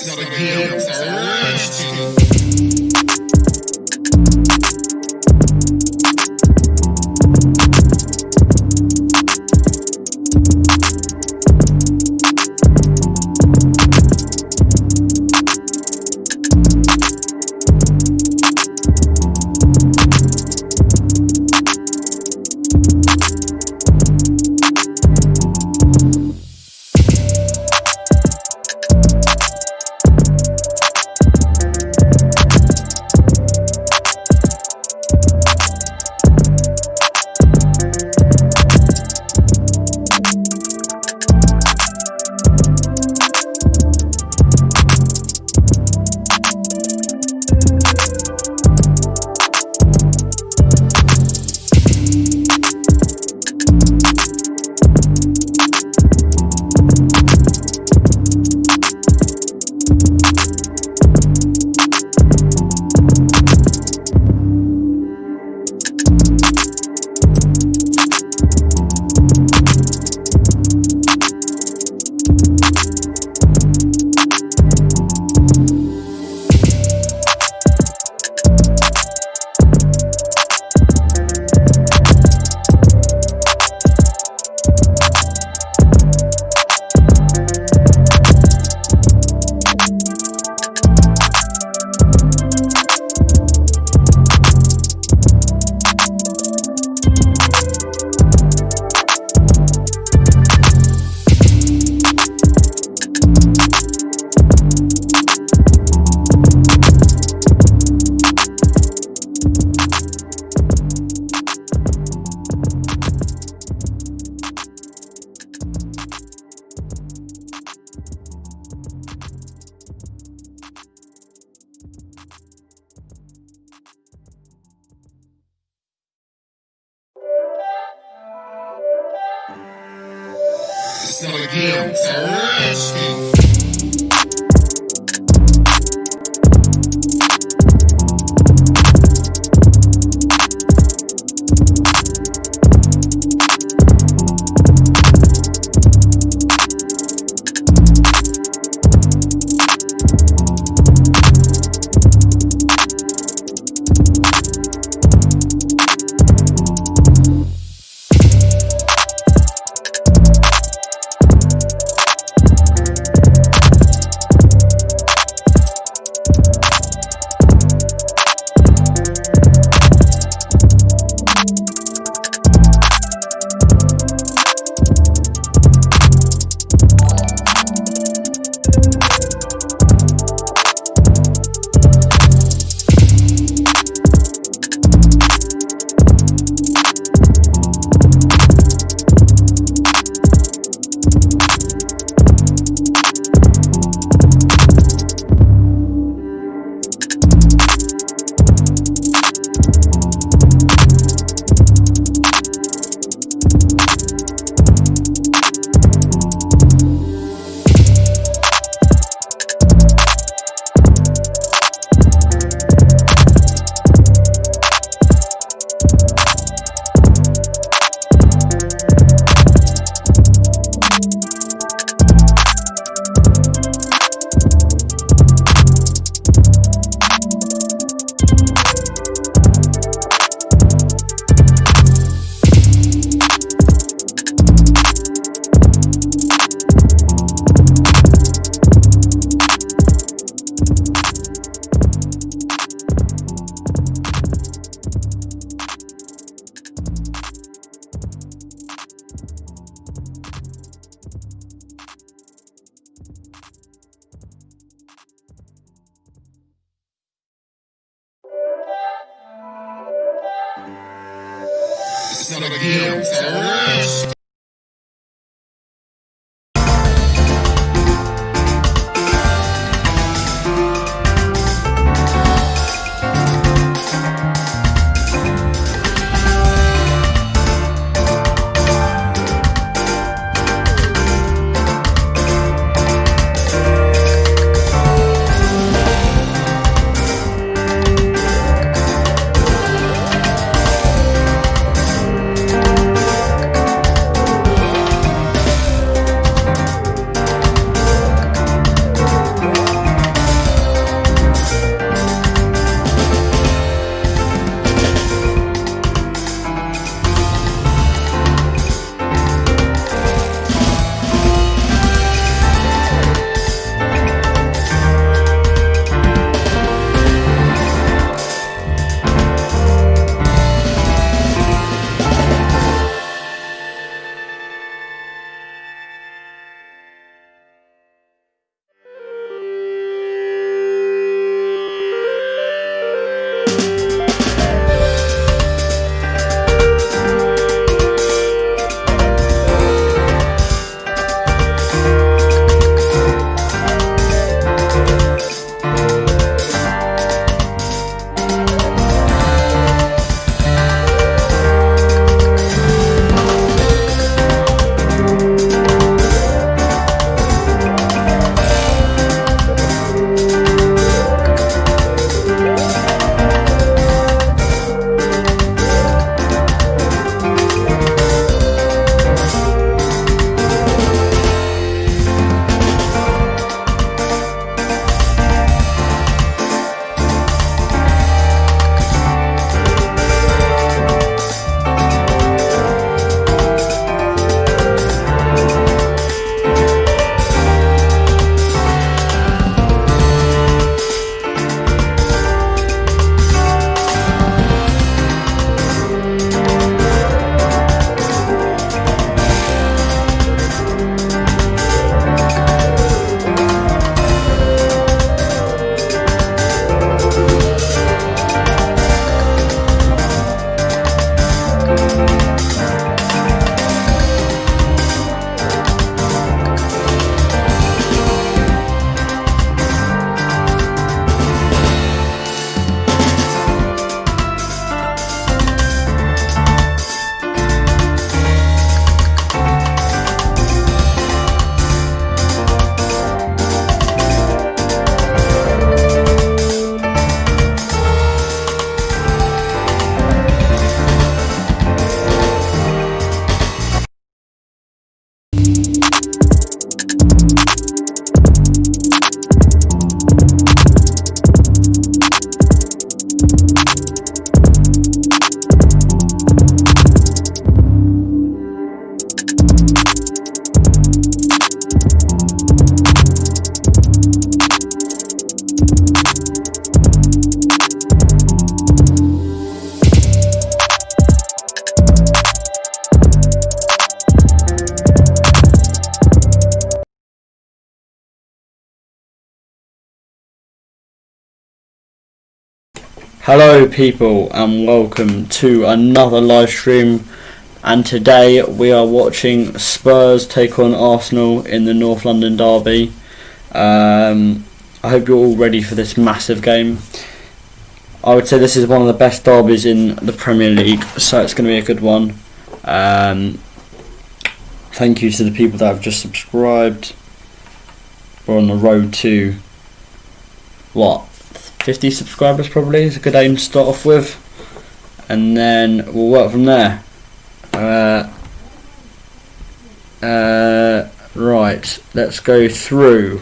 It's not a game, it's a rescue. It's not a game, it's a rescue. It's not a game, it's a rescue. Hello people and welcome to another live stream, and today we are watching Spurs take on Arsenal in the North London derby. I hope you're all ready for this massive game. I would say this is one of the best derbies in the Premier League, so it's going to be a good one. Thank you to the people that have just subscribed. We're on the road to 50 subscribers probably is a good aim to start off with, and then we'll work from there. Right, let's go through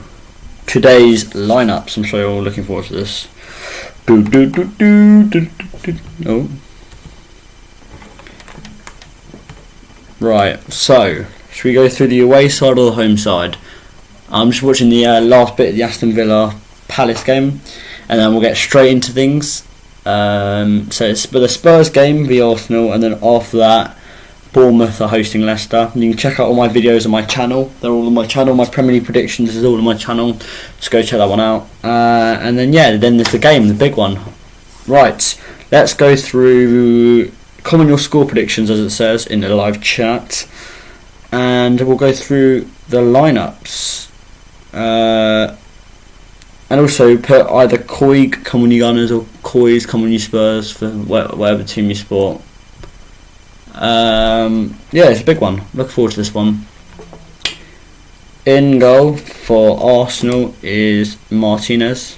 today's lineups. I'm sure you're all looking forward to this. Oh. Right, so should we go through the away side or the home side? I'm just watching the last bit of the Aston Villa Palace game, and then we'll get straight into things. So it's the Spurs game, the Arsenal, and then after that, Bournemouth are hosting Leicester. And you can check out all my videos on my channel. They're all on my channel. My Premier League predictions is all on my channel. Just go check that one out. And then then there's the game, the big one. Right, let's go through. Comment your score predictions as it says in the live chat, and we'll go through the lineups. And also put either Koig, come on you Gunners, or Kois, come on you Spurs, for whatever team you support. It's a big one. Look forward to this one. In goal for Arsenal is Martinez.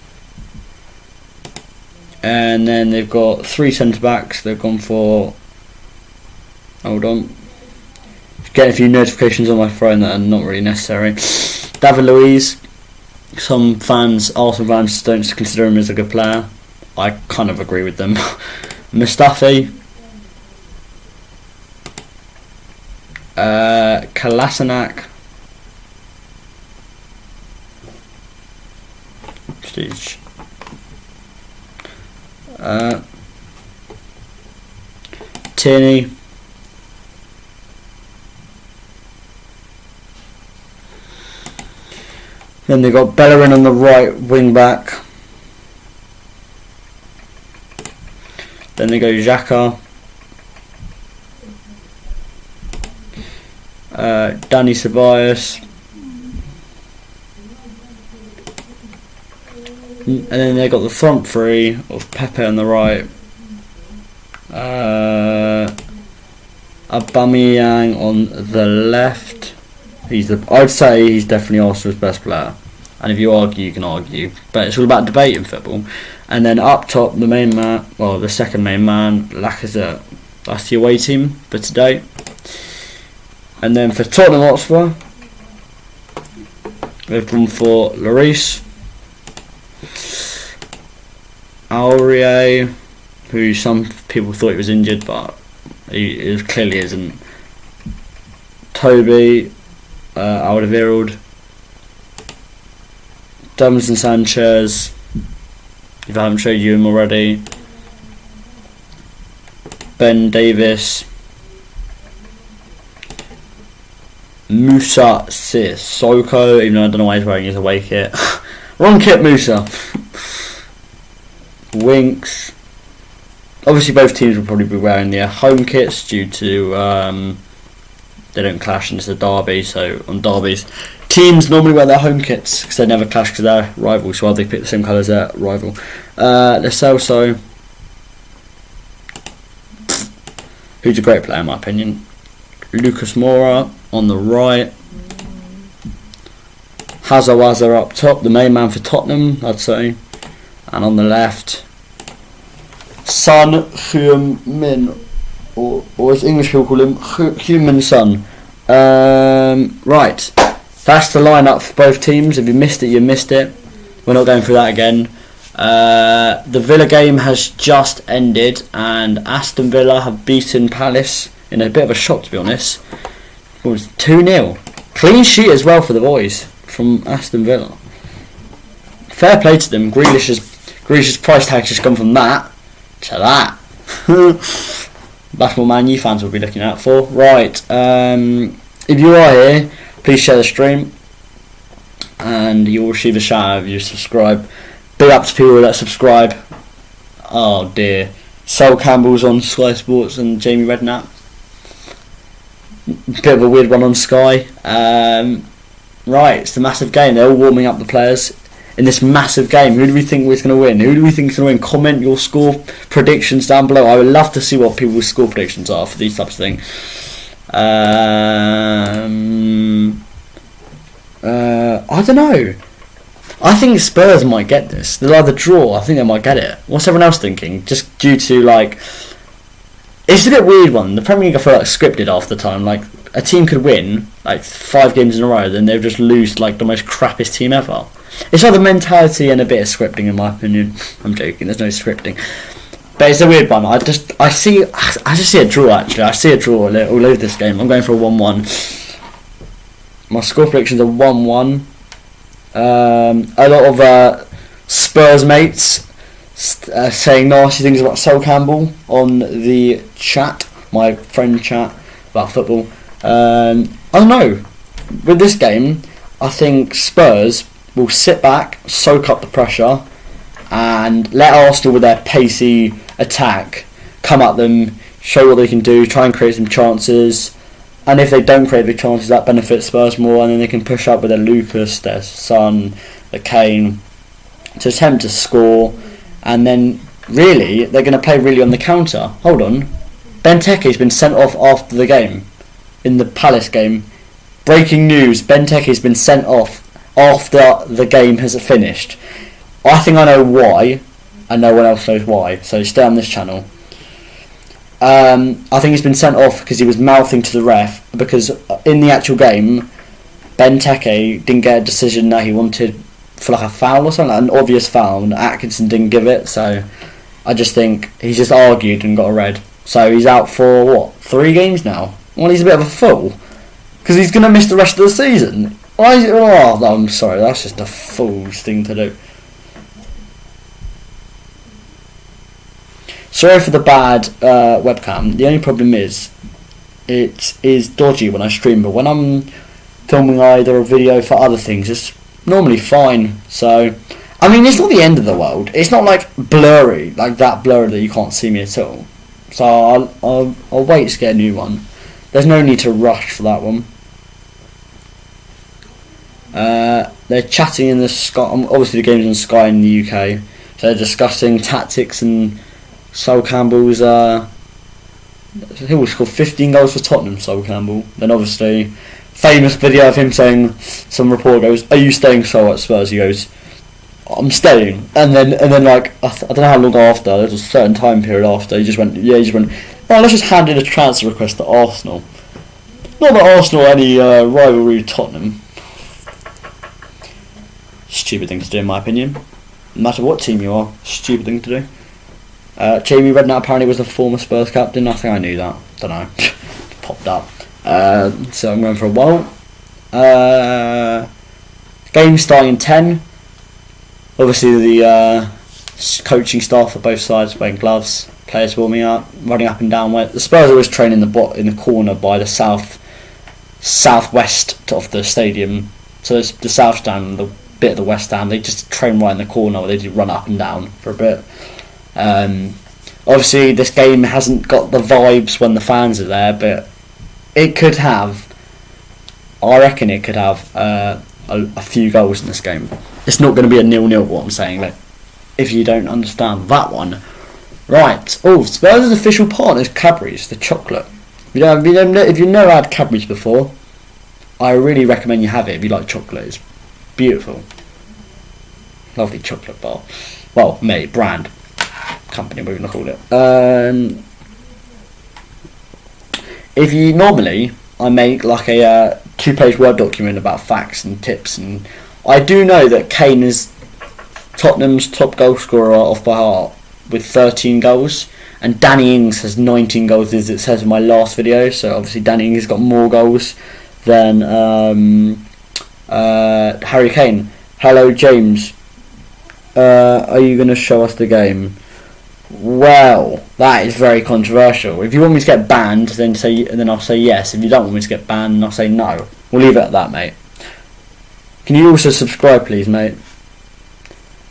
And then they've got 3 centre-backs. They've gone for... Hold on. Getting a few notifications on my phone that are not really necessary. David Luiz. Some fans, Arsenal fans, don't consider him as a good player. I kind of agree with them. Mustafi, Kolasinac, Prestige, Tierney, then they've got Bellerin on the right wing back. Then they go Xhaka, Dani Ceballos, and then they got the front three of Pepe on the right, Aubameyang on the left. I'd say he's definitely Arsenal's best player, and if you argue, you can argue, but it's all about debate in football. And then up top, the main man, the second main man, Lacazette. That's the away team for today. And then for Tottenham Hotspur, they've gone for Lloris, Aurier, who some people thought he was injured, but he clearly isn't. Toby, Alderweireld, Davinson Sanchez, if I haven't showed you him already, Ben Davis, Musa Sissoko, even though I don't know why he's wearing his away kit. Wrong kit, Musa. Winks. Obviously both teams will probably be wearing their home kits due to they don't clash and it's a derby, so on derbies teams normally wear their home kits because they never clash because they're rivals, so they pick the same colour as their rival. Lo Celso, who's a great player in my opinion. Lucas Moura on the right, Hazawaza up top, the main man for Tottenham I'd say, and on the left Son Heung-min, or as English people call him, Heung-min Son. Right, That's the lineup for both teams. If you missed it, you missed it. We're not going through that again. The Villa game has just ended, and Aston Villa have beaten Palace in a bit of a shock, to be honest. It was 2-0. Clean sheet as well for the boys from Aston Villa. Fair play to them. Grealish's price tag just gone from that to that. That's what Man U fans will be looking out for. Right. If you are here, please share the stream, and you will receive a shout out if you subscribe. Big up to people that subscribe. Oh dear. Sol Campbell's on Sky Sports and Jamie Redknapp. Bit of a weird one on Sky. Right, it's the massive game. They're all warming up the players in this massive game. Who do we think is going to win? Who do we think is going to win? Comment your score predictions down below. I would love to see what people's score predictions are for these types of things. I don't know. I think Spurs might get this. They'll either draw. I think they might get it. What's everyone else thinking? Just due to like, it's a bit weird one. The Premier League I feel like scripted half the time. Like a team could win like 5 games in a row, then they'll just lose like the most crappiest team ever. It's either mentality and a bit of scripting, in my opinion. I'm joking. There's no scripting, but it's a weird one. I just see a draw. Actually, I see a draw all over this game. I'm going for a 1-1. My score predictions are 1-1. A lot of Spurs mates saying nasty things about Sol Campbell on the chat, my friend chat about football. I don't know. With this game, I think Spurs will sit back, soak up the pressure, and let Arsenal with their pacey attack come at them, show what they can do, try and create some chances. And if they don't create big chances, that benefits Spurs more, and then they can push up with their Lucas, their Son, their Kane to attempt to score. And then really, they're going to play really on the counter. Hold on. Benteke's been sent off after the game, in the Palace game. Breaking news, Benteke's been sent off after the game has finished. I think I know why, and no one else knows why, so stay on this channel. I think he's been sent off because he was mouthing to the ref, because in the actual game Benteke didn't get a decision that he wanted for like a foul or something, like an obvious foul, and Atkinson didn't give it, so I just think he's just argued and got a red. So he's out for 3 games now? Well, he's a bit of a fool because he's going to miss the rest of the season. I'm sorry, that's just a fool's thing to do. Sorry for the bad webcam. The only problem is it is dodgy when I stream, but when I'm filming either a video for other things, it's normally fine. So, I mean, it's not the end of the world. It's not like blurry, like that blurry that you can't see me at all. So I'll wait to get a new one. There's no need to rush for that one. They're chatting in the Sky. Obviously, the game's on Sky in the UK, so they're discussing tactics and Sol Campbell's. He will score 15 goals for Tottenham. Sol Campbell. Then obviously, famous video of him saying, some reporter goes, "Are you staying Sol at Spurs?" He goes, "I'm staying." And then like I don't know how long after. There's a certain time period after. He just went. Oh, let's just hand in a transfer request to Arsenal. Not that Arsenal are any rivalry with Tottenham. Stupid thing to do, in my opinion. No matter what team you are, stupid thing to do. Jamie Redknapp apparently was the former Spurs captain. I think I knew that. Don't know. Popped up. So I'm going for a while. Game starting in 10. Obviously the coaching staff for both sides wearing gloves. Players warming up, running up and down. Where the Spurs always train in the corner by the southwest of the stadium. So there's the south stand, the bit of the west stand. They just train right in the corner where they do run up and down for a bit. Obviously, this game hasn't got the vibes when the fans are there, but it could have. I reckon it could have a few goals in this game. It's not going to be a 0-0. What I'm saying, like, if you don't understand that one. Right. Oh, Spurs' official partner is Cadbury's, the chocolate. If you've never had Cadbury's before, I really recommend you have it if you like chocolate. It's beautiful. Lovely chocolate bar. Well, brand. Company, we're going to call it. If you normally, I make like a 2-page Word document about facts and tips, and I do know that Kane is Tottenham's top goal scorer off by heart with 13 goals, and Danny Ings has 19 goals, as it says in my last video. So obviously Danny Ings has got more goals than Harry Kane. Hello James, are you going to show us the game? Well, that is very controversial. If you want me to get banned, then I'll say yes. If you don't want me to get banned, I'll say no. We'll leave it at that, mate. Can you also subscribe, please, mate?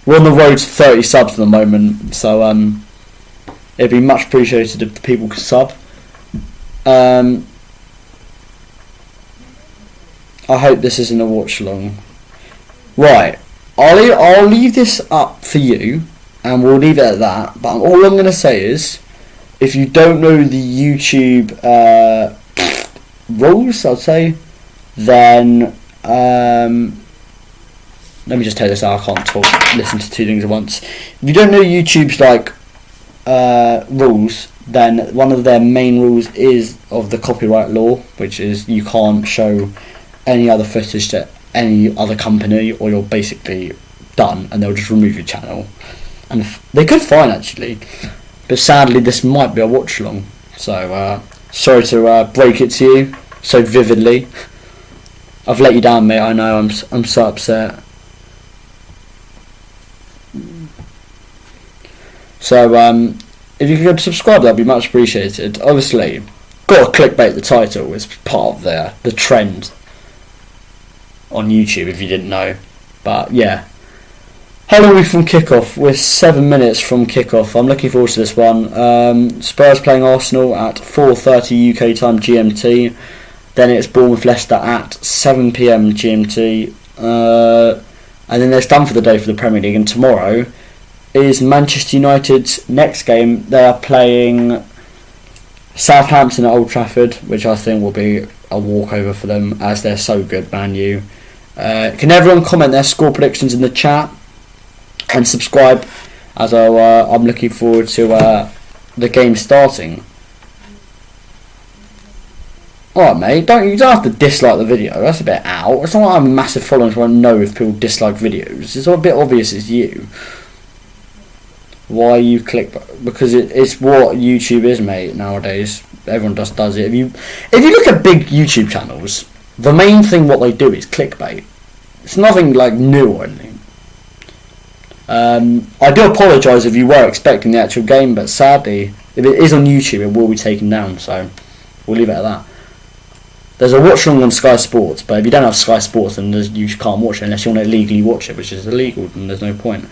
We're on the road to 30 subs at the moment, so it'd be much appreciated if the people could sub. I hope this isn't a watch along. Right, I'll leave this up for you, and we'll leave it at that. But all I'm going to say is, if you don't know the YouTube rules, I'd say, then let me just tell you this out. I can't listen to two things at once. If you don't know YouTube's rules, then one of their main rules is of the copyright law, which is you can't show any other footage to any other company, or you're basically done, and they'll just remove your channel. And they could fine, actually, but sadly this might be a watch along. So sorry to break it to you so vividly. I've let you down, mate. I know. I'm so upset. So if you could subscribe, that'd be much appreciated. Obviously, got to clickbait the title. It's part of the trend on YouTube, if you didn't know. But yeah, how long are we from kickoff? We're 7 minutes from kickoff. I'm looking forward to this one. Spurs playing Arsenal at 4:30 UK time GMT. Then it's Bournemouth Leicester at 7 PM GMT. And then it's done for the day for the Premier League. And tomorrow is Manchester United's next game. They are playing Southampton at Old Trafford, which I think will be a walkover for them, as they're so good, Man U. Can everyone comment their score predictions in the chat and subscribe, as I'm looking forward to the game starting. Alright, mate, you don't have to dislike the video. That's a bit out. It's not like I'm a massive following, so I know if people dislike videos. It's a bit obvious it's you. Why you click? Because it's what YouTube is, mate. Nowadays, everyone just does it. If you look at big YouTube channels, the main thing what they do is clickbait. It's nothing like new or anything. I do apologise if you were expecting the actual game, but sadly, if it is on YouTube, it will be taken down. So we'll leave it at that. There's a watch along on Sky Sports, but if you don't have Sky Sports, then you can't watch it unless you want to legally watch it, which is illegal, and there's no point.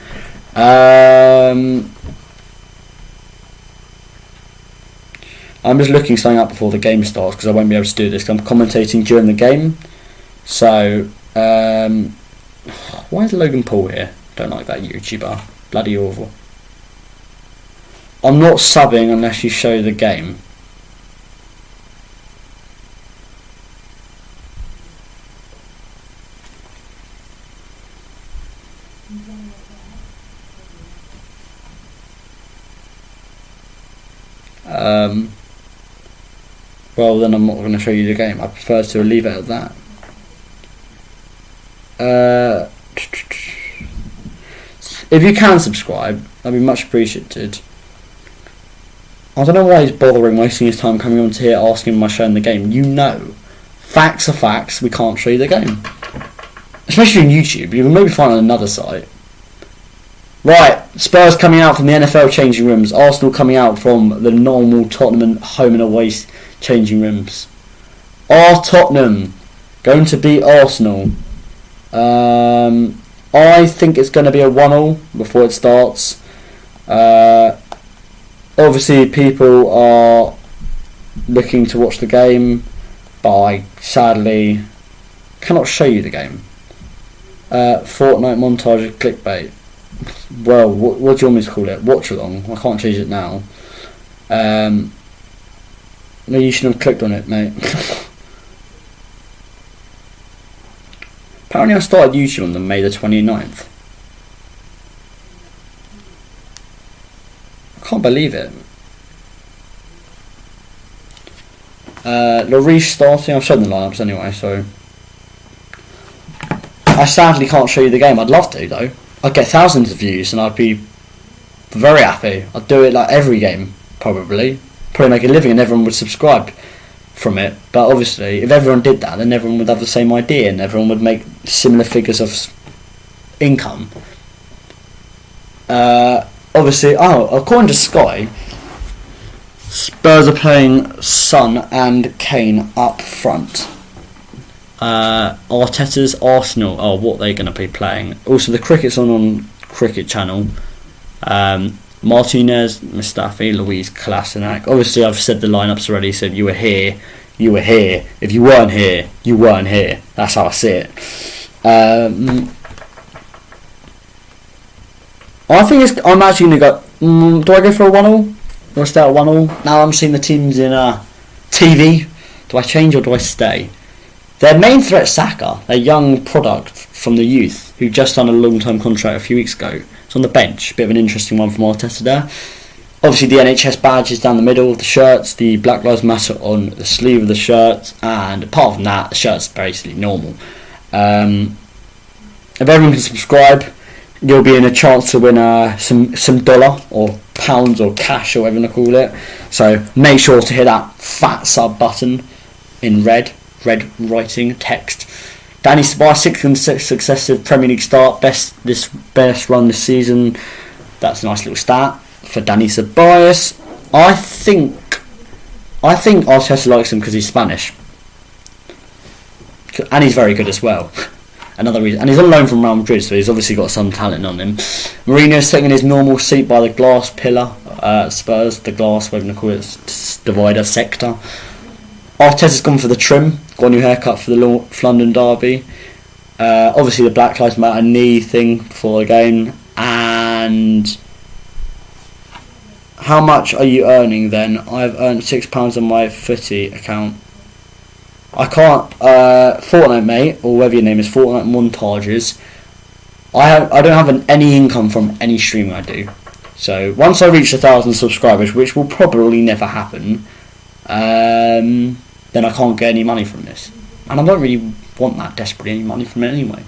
I'm just looking something up before the game starts, because I won't be able to do this, because I'm commentating during the game. So, why is Logan Paul here? Don't like that YouTuber. Bloody awful. I'm not subbing unless you show the game. Well, then I'm not going to show you the game. I prefer to leave it at that. If you can subscribe, that'd be much appreciated. I don't know why he's bothering wasting his time coming on to here asking am I showing the game. You know, facts are facts. We can't show you the game, especially on YouTube. You can maybe find on another site. Right, Spurs coming out from the NFL changing rooms. Arsenal coming out from the normal Tottenham home and away changing rooms. Are Tottenham going to beat Arsenal? I think it's going to be a 1-1 before it starts. Obviously, people are looking to watch the game, but I sadly cannot show you the game. Fortnite montage of clickbait. Well, what do you want me to call it? Watch along. I can't change it now. No, you shouldn't have clicked on it, mate. Apparently I started YouTube on May the 29th. I can't believe it. Lloris starting. I've shown the lineups anyway, so I sadly can't show you the game. I'd love to though. I'd get thousands of views and I'd be very happy. I'd do it like every game probably make a living and everyone would subscribe from it. But obviously, if everyone did that, then everyone would have the same idea and everyone would make similar figures of income. Obviously, according to Sky, Spurs are playing Son and Kane up front. Arteta's Arsenal are what they're going to be playing. Also, the cricket's on Cricket Channel. Martinez, Mustafi, Luiz, Kolasinac. Obviously, I've said the lineups already. So you were here, you were here. If you weren't here, you weren't here. That's how I see it. I think I'm actually going to go. Do I go for a 1-1? Do I stay at 1-1? Now I'm seeing the teams in TV. Do I change or do I stay? Their main threat, Saka, a young product from the youth who just signed a long-term contract a few weeks ago. It's on the bench. Bit of an interesting one from Arteta there. Obviously, the NHS badge is down the middle of the shirts. The Black Lives Matter on the sleeve of the shirt, and apart from that, the shirt's basically normal. If everyone can subscribe, you'll be in a chance to win some dollar or pounds or cash or whatever you want to call it. So make sure to hit that fat sub button in red writing text. Danny Ceballos, sixth successive Premier League start, best run this season. That's a nice little stat for Danny Ceballos. I think Arteta likes him because he's Spanish, and he's very good as well. Another reason, and he's on loan from Real Madrid, so he's obviously got some talent on him. Mourinho's sitting in his normal seat by the glass pillar. Spurs, the glass, whatever you call it, divider sector. Arteta's gone for the trim, got a new haircut for the North London derby. Obviously the Black Lives Matter knee thing before the game. And how much are you earning then? I've earned £6 on my Footy account. I can't, Fortnite mate, or whatever your name is, Fortnite montages. I don't have any income from any streaming I do. So once I reach 1,000 subscribers, which will probably never happen, then I can't get any money from this. And I don't really want that desperately, any money from it anyway.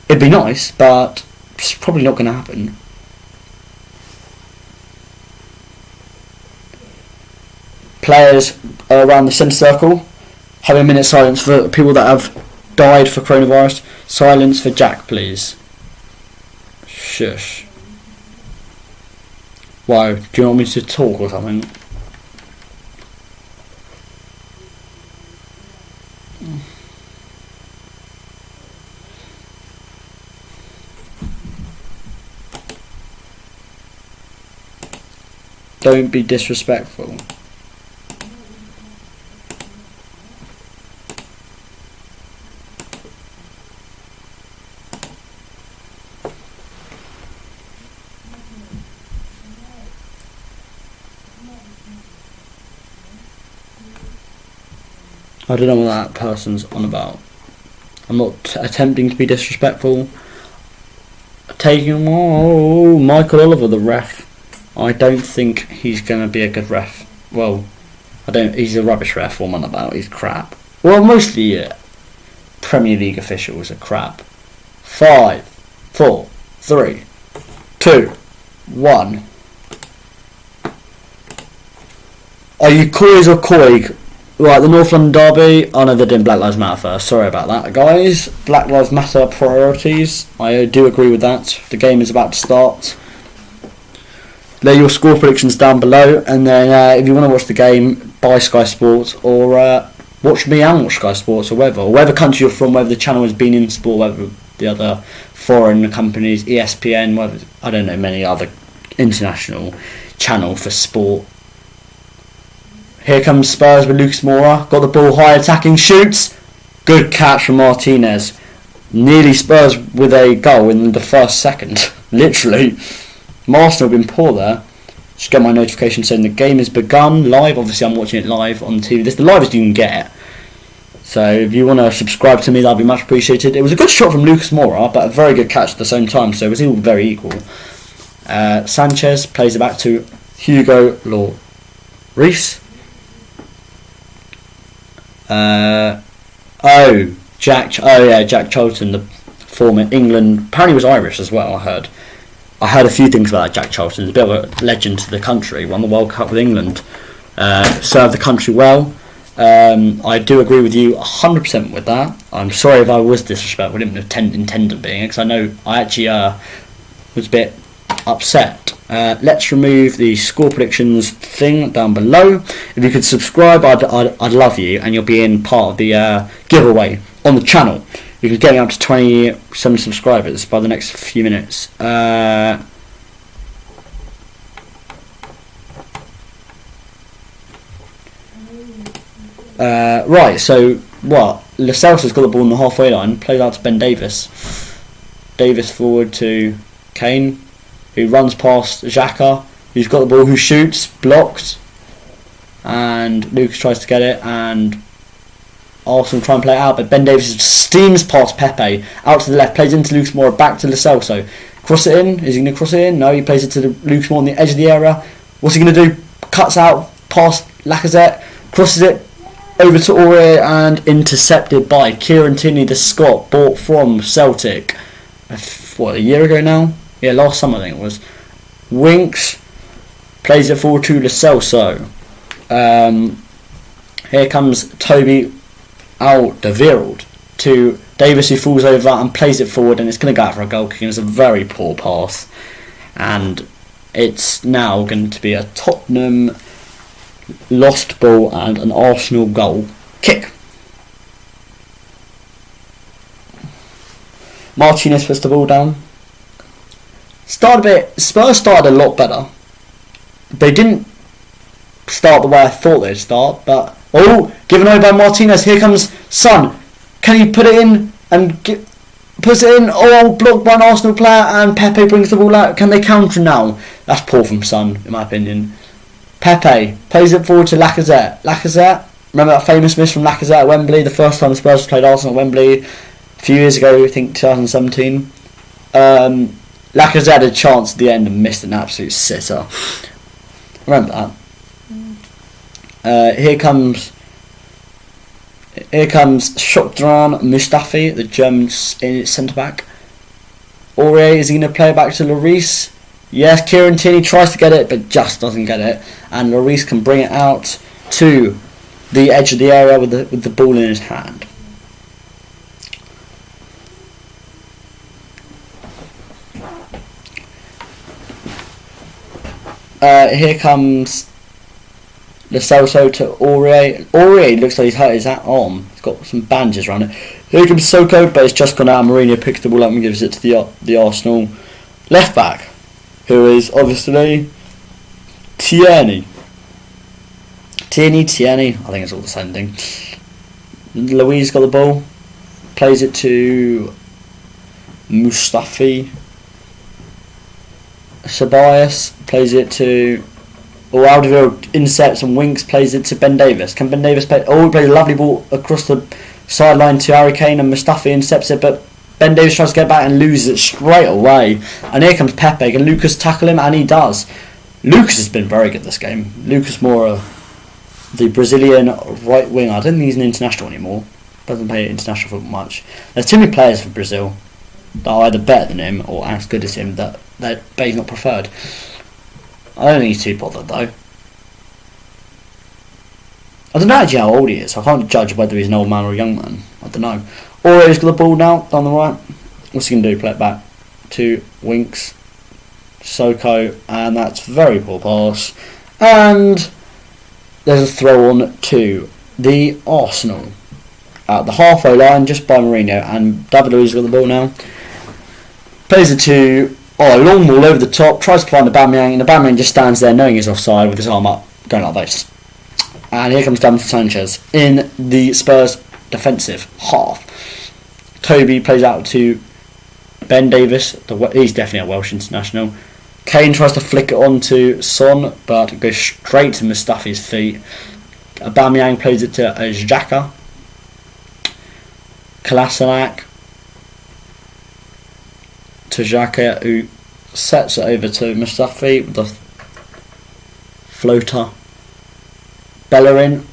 It'd be nice, but it's probably not going to happen. Players around the centre circle, have a minute silence for people that have died for coronavirus. Silence for Jack, please. Shush. Why? Do you want me to talk or something? Don't be disrespectful. I don't know what that person's on about. I'm not attempting to be disrespectful. Michael Oliver, the ref. I don't think he's going to be a good ref. Well, he's a rubbish ref, what I'm on about. He's crap. Well, mostly Premier League officials are crap. 5, 4, 3, 2, 1. Are you coys or coig? Right, the North London derby. Oh no, they're doing Black Lives Matter first. Sorry about that, guys. Black Lives Matter priorities. I do agree with that. The game is about to start. Lay your score predictions down below, and then if you want to watch the game, buy Sky Sports or watch me and watch Sky Sports or whatever country you're from, whether the channel has been in sport, whether the other foreign companies, ESPN, whether I don't know, many other international channel for sport. Here comes Spurs with Lucas Moura. Got the ball high, attacking, shoots. Good catch from Martinez. Nearly Spurs with a goal in the first second. Literally. Arsenal have been poor there. Just get my notification saying the game has begun live. Obviously I'm watching it live on TV. This is the livest you can get. So if you want to subscribe to me, that'd be much appreciated. It was a good shot from Lucas Moura, but a very good catch at the same time. So it was all very equal. Sanchez plays it back to Hugo Lloris. Jack Charlton, the former England, apparently was Irish as well. I heard a few things about Jack Charlton. He's a bit of a legend to the country. Won the World Cup with England. Served the country well. I do agree with you 100% with that. I'm sorry if I was disrespectful. I didn't intend on being, because I know I actually was a bit upset. Let's remove the score predictions thing down below. If you could subscribe, I'd love you, and you'll be in part of the giveaway on the channel. You can get me up to 27 subscribers by the next few minutes. Right, so what? Lo Celso's got the ball on the halfway line, plays out to Ben Davis. Davis forward to Kane, who runs past Xhaka, who's got the ball, who shoots, blocked, and Lucas tries to get it, and Arsenal try and play it out, but Ben Davis steams past Pepe, out to the left, plays into Lucas Moura, back to Lo Celso. Cross it in, is he going to cross it in? No, he plays it to Lucas Moura on the edge of the area. What's he going to do? Cuts out past Lacazette, crosses it over to Aurier, and intercepted by Kieran Tierney, the Scot, bought from Celtic, a year ago now? Yeah, last summer I think it was. Winks, plays it forward to Lo Celso. Here comes Toby Alderweireld to Davis, who falls over and plays it forward, and it's going to go out for a goal kick, and it's a very poor pass, and it's now going to be a Tottenham lost ball and an Arsenal goal kick. Martinez puts the ball down. Spurs started a lot better. They didn't start the way I thought they'd start, but given away by Martinez. Here comes Son. Can he put it in and puts it in? Blocked by an Arsenal player, and Pepe brings the ball out. Can they counter now? That's poor from Son, in my opinion. Pepe plays it forward to Lacazette. Remember that famous miss from Lacazette at Wembley, the first time the Spurs played Arsenal at Wembley a few years ago, I think 2017. Lacazette had a chance at the end and missed an absolute sitter. Remember that. Here comes Shokdran Mustafi, the German centre back. Aurier, is he going to play it back to Lloris? Yes, Kieran Tierney tries to get it, but just doesn't get it, and Lloris can bring it out to the edge of the area with the ball in his hand. Here comes Lo Celso to Aurier. Aurier looks like he's hurt his arm. He's got some bandages around it. Here comes Soko, but it's just gone out. Mourinho picks the ball up and gives it to the Arsenal left back, who is obviously Tierney. Tierney, I think it's all the same thing. Louise got the ball, plays it to Mustafi. Ceballos plays it to Alderweireld, intercepts and Winks, plays it to Ben Davis. Can Ben Davis play? He plays a lovely ball across the sideline to Harry Kane, and Mustafi intercepts it, but Ben Davis tries to get back and loses it straight away. And here comes Pepe. Can Lucas tackle him? And he does. Lucas has been very good this game. Lucas Moura, the Brazilian right winger. I don't think he's an international anymore. Doesn't play international football much. There's too many players for Brazil that are either better than him or as good as him that he's not preferred. I don't think he's too bothered though. I don't know actually how old he is. I can't judge whether he's an old man or a young man. I don't know. Aurier's got the ball now down the right. What's he going to do? Play it back to Winks, Soko, and that's very poor pass. And there's a throw on to the Arsenal at the halfway line, just by Mourinho, and David Luiz's got the ball now. Plays it to a long ball over the top, tries to find Aubameyang, and Aubameyang just stands there knowing he's offside with his arm up, going like this. And here comes Davinson Sanchez in the Spurs defensive half. Toby plays out to Ben Davis, he's definitely a Welsh international. Kane tries to flick it on to Son, but it goes straight to Mustafi's feet. Aubameyang plays it to Xhaka. Kolasinac to Xhaka, who sets it over to Mustafi with the floater. Bellerin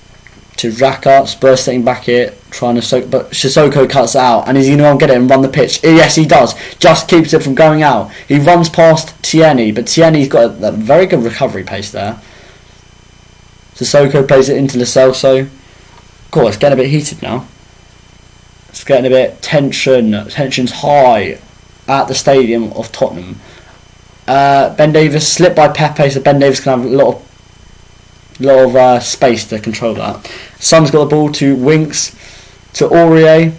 to Xhaka. Spurs sitting back here, trying to but Sissoko cuts it out, and he's going to go and get it and run the pitch. Yes, he does. Just keeps it from going out. He runs past Tierney, but Tierney's got a very good recovery pace there. Sissoko plays it into Lo Celso. God, it's getting a bit heated now. It's getting a bit tension's high at the stadium of Tottenham. Ben Davies slipped by Pepe, so Ben Davies can have a lot of space to control that. Son's got the ball to Winks, to Aurier.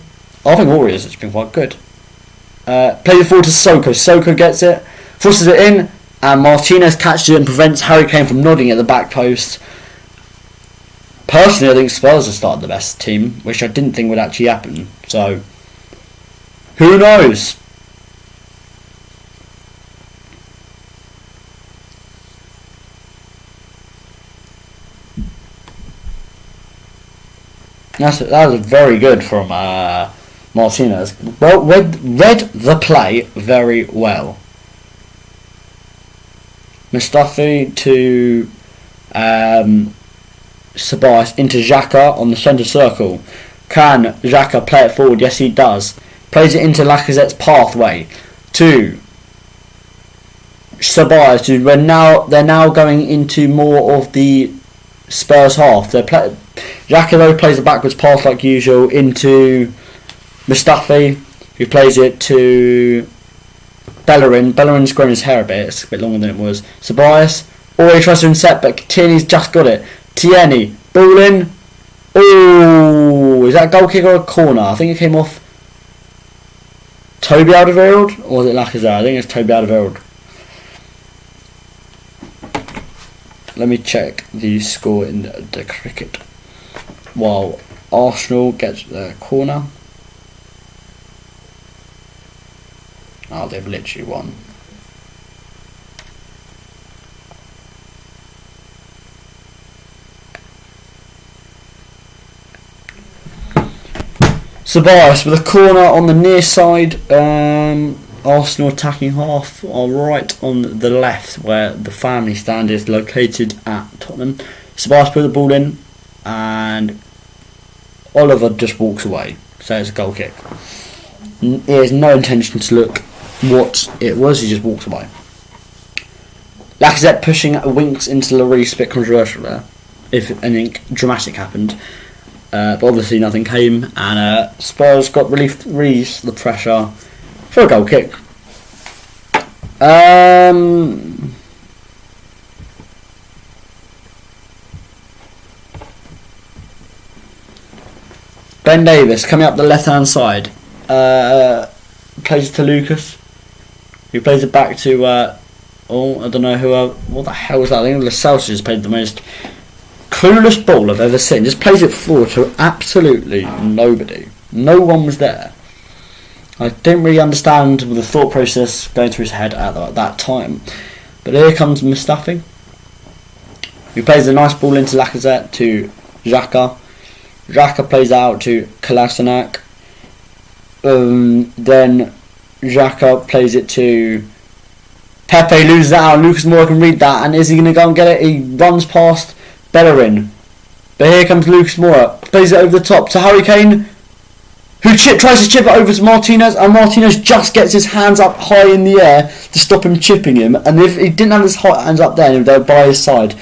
I think Aurier's actually been quite good. Plays it forward to Sissoko. Sissoko gets it, forces it in, and Martinez catches it and prevents Harry Kane from nodding at the back post. Personally, I think Spurs have started the best team, which I didn't think would actually happen. So, who knows? That was very good from Martinez. Well, read the play very well. Mustafi to Sabas into Xhaka on the centre circle. Can Xhaka play it forward? Yes, he does. Plays it into Lacazette's pathway to Sabas. They're now going into more of the Spurs half. Xhaka though plays a backwards pass like usual into Mustafi, who plays it to Bellerin. Bellerin's grown his hair a bit. It's a bit longer than it was. Sabas always tries to intercept, but Tierney's just got it. Tierney, ball in. Oh, is that a goal kick or a corner? I think it came off Toby Alderweireld, or was it Lacazette? I think it's Toby Alderweireld. Let me check the score in the cricket. While Arsenal gets the corner. Oh, they've literally won. Sabas with a corner on the near side. Arsenal attacking half are right on the left where the family stand is located at Tottenham. Sabas put the ball in and Oliver just walks away, so it's a goal kick. He has no intention to look what it was, he just walks away. Lacazette pushing Winks into Lloris, a bit controversial there, if anything dramatic happened. But obviously nothing came, and Spurs got released the pressure for a goal kick. Ben Davies coming up the left hand side, plays it to Lucas, who plays it back to I don't know who. What the hell was that? I think Lo Celso just played the most clueless ball I've ever seen. Just plays it forward to absolutely nobody. No one was there. I didn't really understand the thought process going through his head at that time. But here comes Mustafi, who plays a nice ball into Lacazette to Xhaka. Xhaka plays out to Kolasinac. Then Xhaka plays it to Pepe, loses it out. Lucas Moura can read that, and is he going to go and get it? He runs past Bellerin. But here comes Lucas Moura, plays it over the top to Harry Kane, who tries to chip it over to Martinez, and Martinez just gets his hands up high in the air to stop him chipping him. And if he didn't have his hands up there, they were by his side.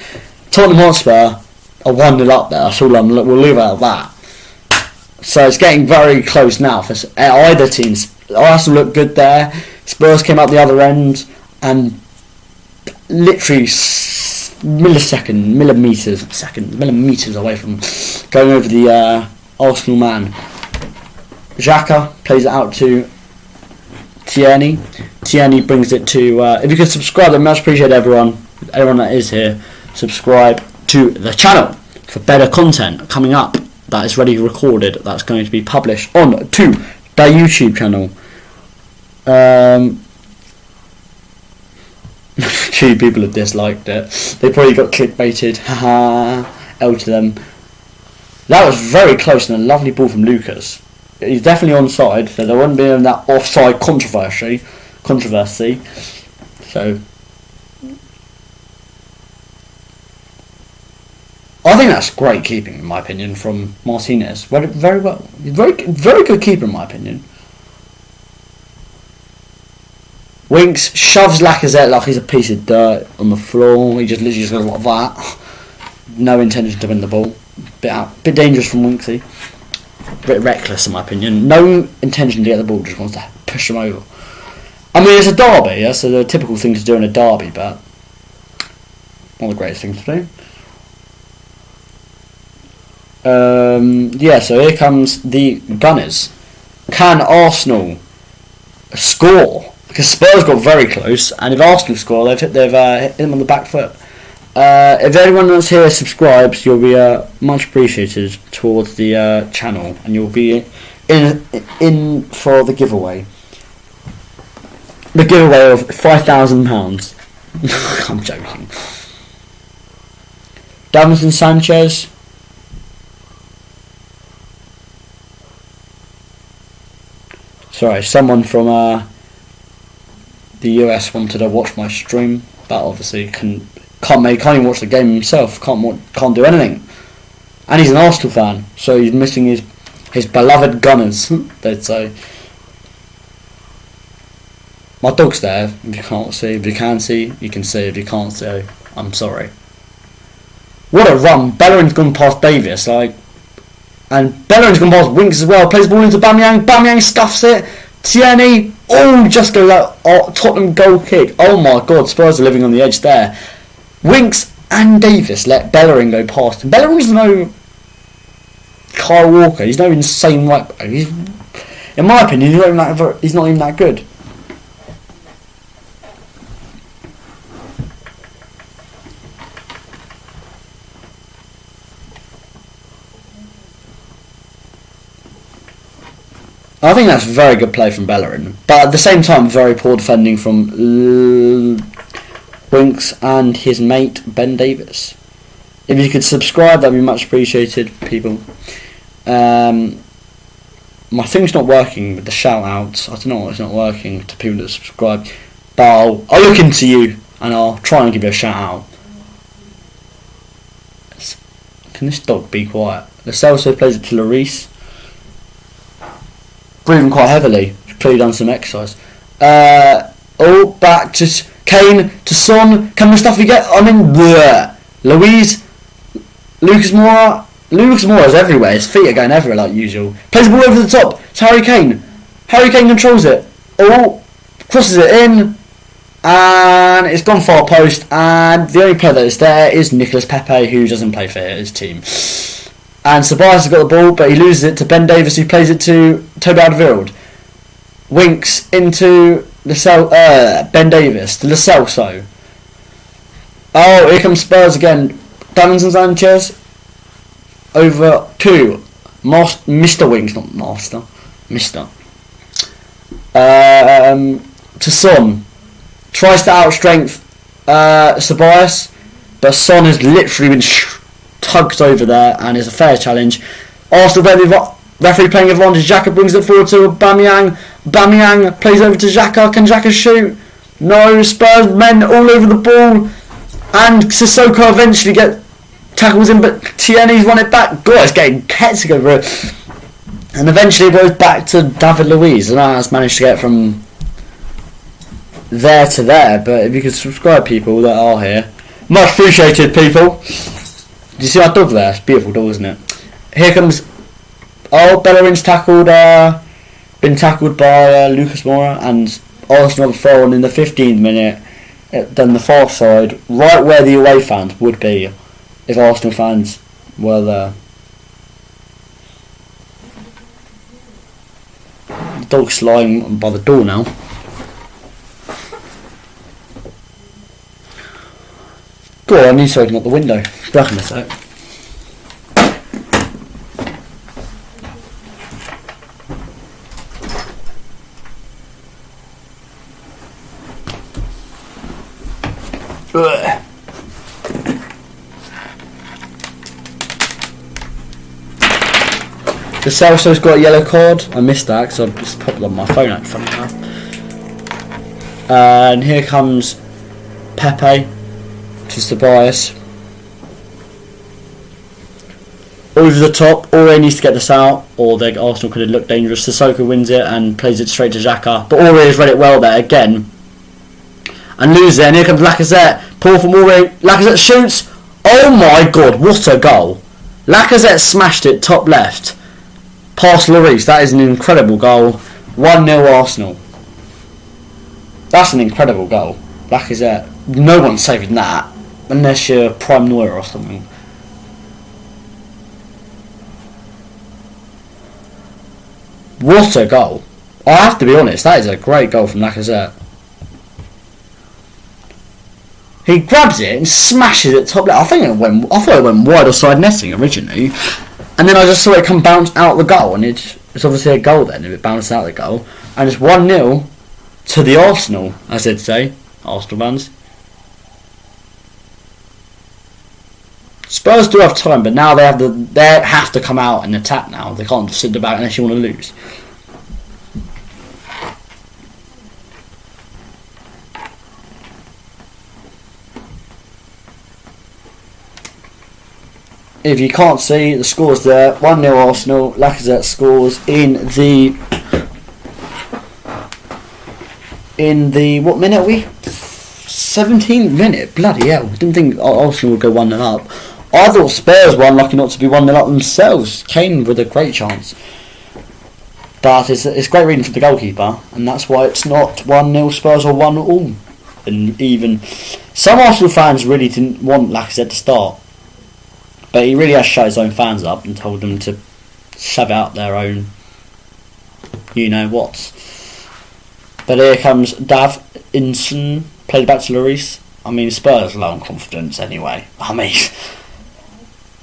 Tottenham Hotspur are 1-0 up there. That's all we'll leave out of that. So it's getting very close now for either teams. Arsenal looked good there. Spurs came out the other end and literally millimeters away from going over the Arsenal man. Xhaka plays it out to Tierney. Tierney brings it to. If you could subscribe, I much appreciate everyone that is here. Subscribe to the channel for better content coming up. That is ready recorded. That's going to be published on to the YouTube channel. Few people have disliked it. They probably got clickbaited. Haha. L to them. That was very close and a lovely ball from Lucas. He's definitely onside, so there wouldn't be that offside controversy. So, I think that's great keeping, in my opinion, from Martinez. Very well. Very good keeper, in my opinion. Winks shoves Lacazette like he's a piece of dirt on the floor. He just literally just goes like that. No intention to win the ball. Bit dangerous from Winksy. Bit reckless, in my opinion. No intention to get the ball, just wants to push him over. I mean, it's a derby, yeah, so the typical thing to do in a derby, but not the greatest thing to do. Yeah, so here comes the Gunners. Can Arsenal score? Because Spurs got very close, and if Arsenal score, they've hit them on the back foot. If anyone else here subscribes, you'll be much appreciated towards the channel, and you'll be in for the giveaway. The giveaway of £5,000. I'm joking. Davinson Sanchez. Sorry, someone from the US wanted to watch my stream, but obviously can't even watch the game himself. Can't do anything, and he's an Arsenal fan, so he's missing his beloved Gunners. They'd say. My dog's there. If you can't see, if you can see, you can see. If you can't see, I'm sorry. What a run! Bellerin's gone past Davis, and Bellerin's gone past Winks as well. Plays the ball into Bamiyang. Bamiyang stuffs it. Tierney. Oh, just goes out. Tottenham goal kick. Oh my God! Spurs are living on the edge there. Winks and Davis let Bellerin go past him. Bellerin's no Kyle Walker. He's no insane right back. In my opinion, he's not even that good. I think that's very good play from Bellerin, but at the same time, very poor defending from Winks and his mate Ben Davis. If you could subscribe, that'd be much appreciated, people. My thing's not working with the shout outs. I don't know why it's not working to people that subscribe, but I'll look into you and I'll try and give you a shout out. Can this dog be quiet? The Celso plays it to Lloris. Breathing quite heavily. Clearly done some exercise. Back to Kane, to Son. Can Mustafi get? Lucas Moura. Lucas Moura's everywhere. His feet are going everywhere like usual. Plays the ball over the top. It's Harry Kane. Harry Kane controls it. Crosses it in, and it's gone far post. And the only player that is there is Nicolas Pepe, who doesn't play for his team. And Ceballos has got the ball, but he loses it to Ben Davis, who plays it to Toby Alderweireld. Winks into Ben Davis to Lo Celso. Oh, here comes Spurs again. Davinson Sanchez over to Mr. Winks, not Master. Mr. To Son. Tries to outstrength Ceballos, but Son has literally been tugged over there, and it's a fair challenge. Arsenal referee playing advantage. Xhaka brings it forward to Bamiyang. Bamiyang plays over to Xhaka. Can Xhaka shoot? No. Spurs men all over the ball, and Sissoko eventually tackles him, but Tierney's won it back. God, it's getting hectic over it. And eventually it goes back to David Luiz, and that's managed to get from there to there. But if you could subscribe, people that are here, much appreciated, people. Do you see our dog there? It's a beautiful dog, isn't it? Here comes... Bellerin's been tackled by Lucas Moura, and Arsenal have thrown in the 15th minute, then the far side, right where the away fans would be if Arsenal fans were there. The dog's lying by the door now. Go on, I need to open up the window. Back in a sec. The Celso's got a yellow card. I missed that because I just popped it on my phone out front now. And here comes Pepe to Ceballos. over the top. Aurier needs to get this out, or Arsenal could have looked dangerous. Sissoko wins it and plays it straight to Xhaka, but Aurier's read it well there again and loses it. And here comes Lacazette. Pull from Aurier. Lacazette shoots. Oh my god, what a goal! Lacazette smashed it top left past Lloris. That is an incredible goal. 1-0 Arsenal. That's an incredible goal. Lacazette. No one's saving that unless you're Prime Neuer or something. What a goal. I have to be honest, that is a great goal from Lacazette. He grabs it and smashes it top left. I thought it went wide or side netting originally, and then I just saw it come bounce out the goal, and it's obviously a goal then if it bounces out the goal, and it's 1-0 to the Arsenal, as they'd say, Arsenal fans. Spurs do have time, but now they have to come out and attack now. They can't sit back unless you want to lose. If you can't see, the score's there. 1-0 Arsenal. Lacazette scores in the what minute are we? 17th minute. Bloody hell! Didn't think Arsenal would go 1-0 up. I thought Spurs were unlucky not to be 1-0 up themselves. Kane with a great chance, but it's great reading for the goalkeeper, and that's why it's not 1-0 Spurs or 1-1. And even some Arsenal fans really didn't want Lacazette to start. But he really has shut his own fans up and told them to shove out their own you-know-what. But here comes Davinson, played back to Lloris. I mean, Spurs are low on confidence anyway. I mean,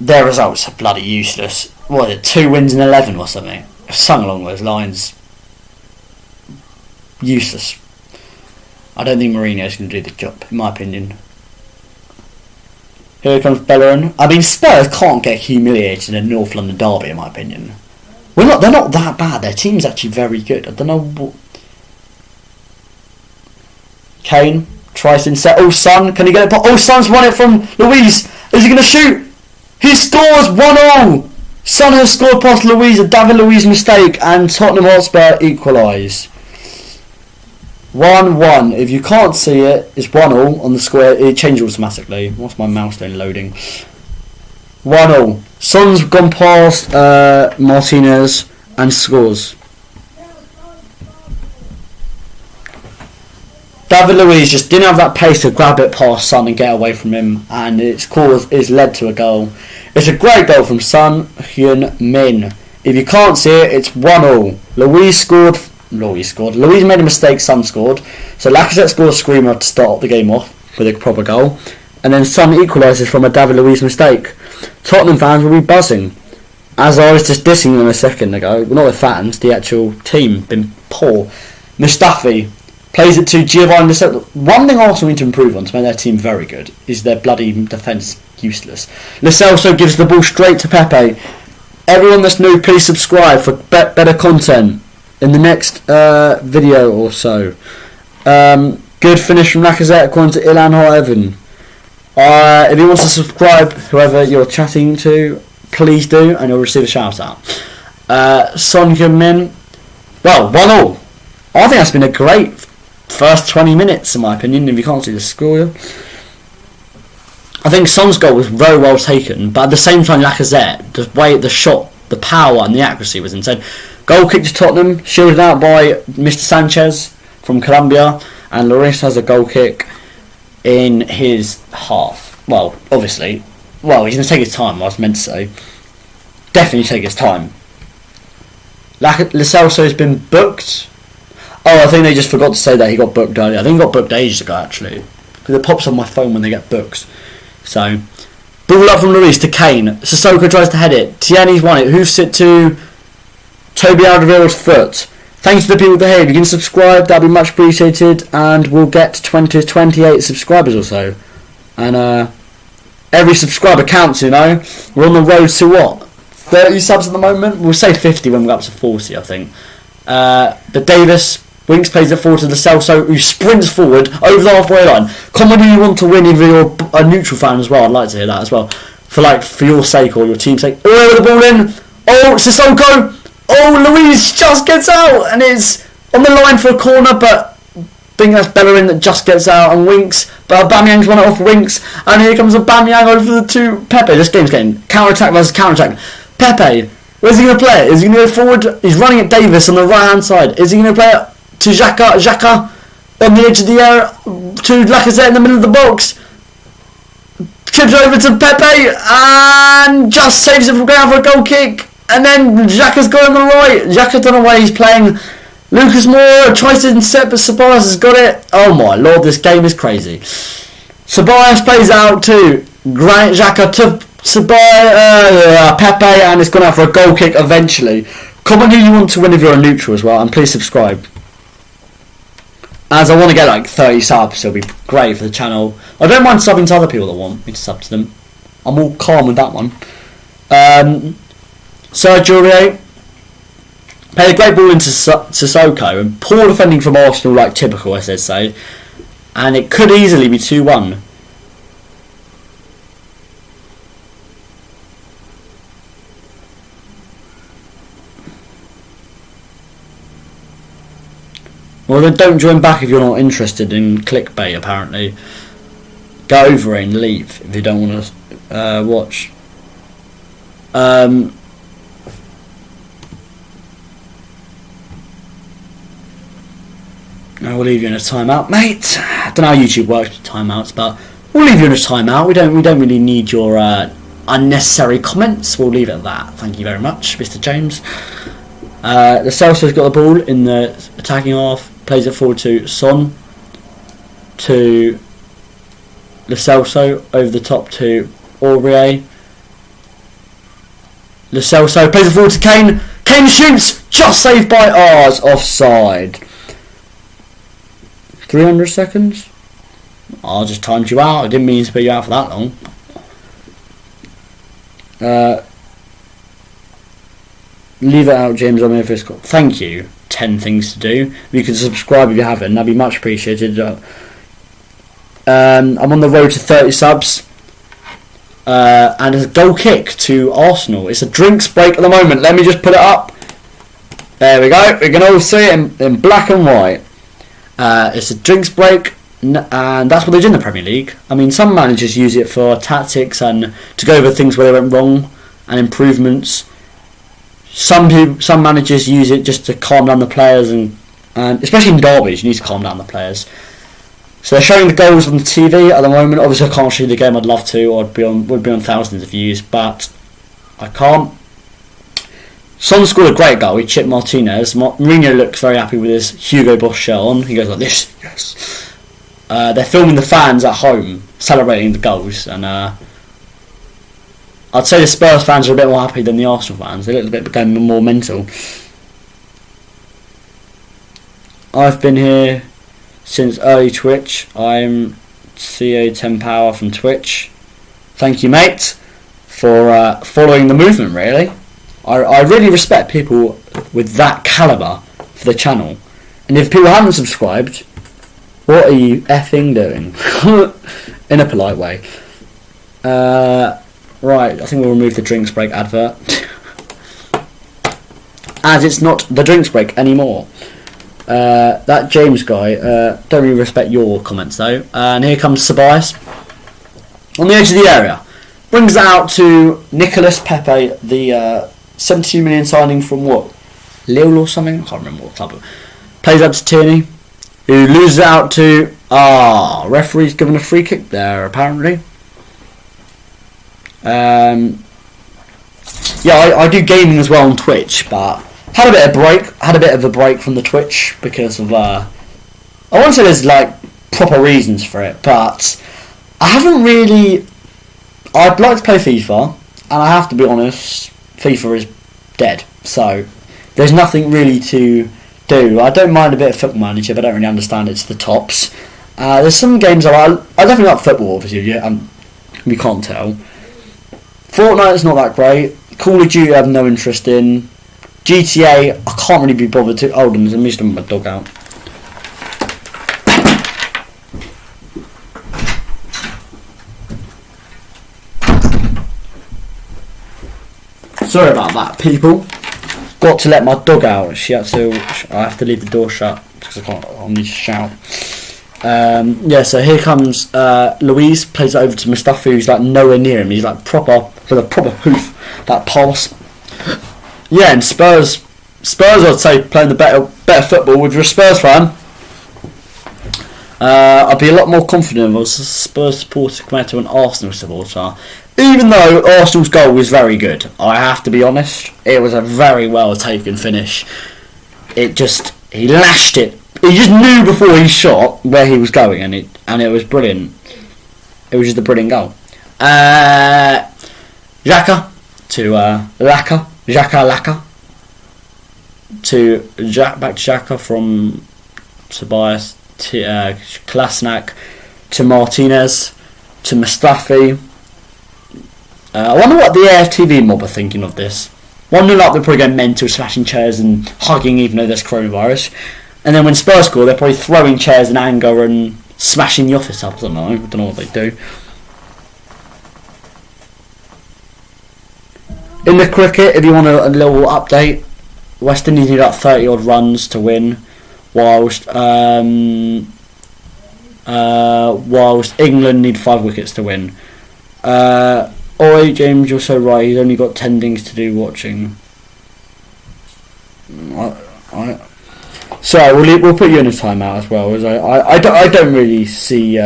their results are bloody useless. What is it, 2 wins in 11 or something? Something along those lines. Useless. I don't think Mourinho's going to do the job, in my opinion. Here comes Bellerin. I mean, Spurs can't get humiliated in a North London derby, in my opinion. They're not that bad. Their team's actually very good. I don't know what... Kane tries to insert. Oh, Son, can he get it? Oh, Son's won it from Louise. Is he going to shoot? He scores 1-0. Son has scored past Louise, a David Luiz mistake, and Tottenham Hotspur equalise. 1-1. If you can't see it, it's 1-0 on the square. It changes automatically. What's my mouse doing loading? 1-0. Son's gone past Martinez and scores. David Luiz just didn't have that pace to grab it past Son and get away from him, and it's led to a goal. It's a great goal from Son Heung-min. If you can't see it, it's 1-0. Louise made a mistake, Son scored. So Lacazette scored a screamer to start the game off with a proper goal. And then Son equalises from a David Luiz mistake. Tottenham fans will be buzzing. As I was just dissing them a second ago, well, not the fans, the actual team, been poor. Mustafi plays it to Giovanni Lo Celso. One thing Arsenal need to improve on to make their team very good is their bloody defence useless. Lo Celso gives the ball straight to Pepe. Everyone that's new, please subscribe for better content in the next video or so. Good finish from Lacazette according to Ilan Evan. If you want to subscribe, whoever you're chatting to, please do, and you'll receive a shout out. Son Heung-min, well, 1-0. I think that's been a great first 20 minutes in my opinion, if you can't see the score. I think Son's goal was very well taken, but at the same time Lacazette, the way the shot, the power and the accuracy was insane. Goal kick to Tottenham, shielded out by Mr. Sanchez from Colombia, and Lloris has a goal kick in his half. Well, obviously, he's going to take his time, I was meant to say. Definitely take his time. Lo Celso has been booked. Oh, I think they just forgot to say that he got booked earlier. I think he got booked ages ago, actually. Because it pops on my phone when they get booked. So, ball up from Lloris to Kane. Sissoko tries to head it. Tierney's won it. Hoofs it to Toby Alderweireld's foot. Thanks to the people that here. If you can subscribe, that'd be much appreciated. And we'll get 20 to 28 subscribers or so. And every subscriber counts, you know. We're on the road to what? 30 subs at the moment? We'll say 50 when we go up to 40, I think. But Davis, Winks plays it forward to Lo Celso, who sprints forward over the halfway line. Comment who you want to win if you're a neutral fan as well. I'd like to hear that as well. for your sake or your team's sake. Oh, the ball in. Oh, Sissoko. Oh, Luis just gets out, and it's on the line for a corner, but I think that's Bellerin that just gets out and Winks. But Aubameyang's won it off Winks, and here comes Aubameyang over to Pepe. This game's getting counter-attack versus counter-attack. Pepe, where's he going to play it? Is he going to go forward? He's running at Davis on the right-hand side. Is he going to play it to Xhaka? Xhaka on the edge of the area to Lacazette in the middle of the box. Tips over to Pepe and just saves it from going out for a goal kick. And then Xhaka's got on the right. Xhaka don't know where he's playing. Lucas Moura tries to intercept, but Ceballos has got it. Oh my lord, this game is crazy. Ceballos plays out to Granit Xhaka to Pepe, and it's gone out for a goal kick eventually. Comment who you want to win if you're a neutral as well, and please subscribe. As I want to get like 30 subs, it'll be great for the channel. I don't mind subbing to other people that want me to sub to them. I'm all calm with that one. Sergio Aurier played a great ball into Sissoko, and poor defending from Arsenal, like typical, as they say. And it could easily be 2-1. Well, then don't join back if you're not interested in clickbait, apparently. Go over it and leave if you don't want to watch. We'll leave you in a timeout, mate. I don't know how YouTube works with timeouts, but we'll leave you in a timeout. We don't really need your unnecessary comments. We'll leave it at that. Thank you very much, Mr. James. The Celso's got the ball in the attacking half. Plays it forward to Son, to Lo Celso, over the top to Aurier. Lo Celso plays it forward to Kane. Kane shoots, just saved by Ars, offside. 300 seconds. I just timed you out. I didn't mean to put you out for that long. Leave it out, James. I'm here for this call. Thank you. 10 things to do. You can subscribe if you haven't. That'd be much appreciated. I'm on the road to 30 subs. And it's a goal kick to Arsenal. It's a drinks break at the moment. Let me just put it up. There we go. We can all see it in black and white. It's a drinks break, and that's what they do in the Premier League. I mean, some managers use it for tactics and to go over things where they went wrong and improvements. Some managers use it just to calm down the players, and especially in derbies, you need to calm down the players. So they're showing the goals on the TV at the moment. Obviously, I can't show you the game. I'd love to. Would be on thousands of views, but I can't. Son scored a great goal. He chipped Martinez. Mourinho looks very happy with his Hugo Boss shirt on. He goes like this. Yes. They're filming the fans at home celebrating the goals, and I'd say the Spurs fans are a bit more happy than the Arsenal fans. They look a bit going more mental. I've been here since early Twitch. I'm CEO 10 Power from Twitch. Thank you, mate, for following the movement. Really, I really respect people with that calibre for the channel. And if people haven't subscribed, what are you effing doing? In a polite way. Right, I think we'll remove the drinks break advert. As it's not the drinks break anymore. That James guy, don't really respect your comments though. And here comes Ceballos on the edge of the area. Brings it out to Nicolas Pepe, the 72 million signing from what? Lille or something? I can't remember what club. Plays up to Tierney, who loses it out to... referee's given a free kick there apparently. Yeah, I do gaming as well on Twitch, but had a bit of a break from the Twitch because of I won't say there's like proper reasons for it, but I haven't really. I'd like to play FIFA, and I have to be honest, FIFA is dead, so there's nothing really to do. I don't mind a bit of Football Manager, but I don't really understand it to the tops. There's some games I definitely like football, obviously. You can't tell. Fortnite is not that great. Call of Duty I have no interest in. GTA I can't really be bothered to. Hold on, let me just let my dog out. Sorry about that, people. Got to let my dog out. I have to leave the door shut because I need to shout. So here comes Louise, plays it over to Mustafi, who's like nowhere near him. He's like with a proper hoof, that pass. Yeah, and Spurs, I'd say, playing the better football. If you're a Spurs fan, I'd be a lot more confident if I was a Spurs supporter compared to an Arsenal supporter. Even though Arsenal's goal was very good, I have to be honest, it was a very well taken finish. He lashed it. He just knew before he shot where he was going, and it was brilliant. It was just a brilliant goal. Xhaka to Laka to back to Xhaka from Tobias to Kolasinac to Martinez to Mustafi. I wonder what the AFTV mob are thinking of this. One look like they're probably going mental, smashing chairs and hugging even though there's coronavirus. And then when Spurs score, they're probably throwing chairs in anger and smashing the office up. I don't know what they do. In the cricket, if you want a little update, West Indies need like 30 odd runs to win, whilst England need 5 wickets to win. Oi, James, you're so right. He's only got 10 things to do watching. Sorry, we'll put you in a timeout as well. As I don't really see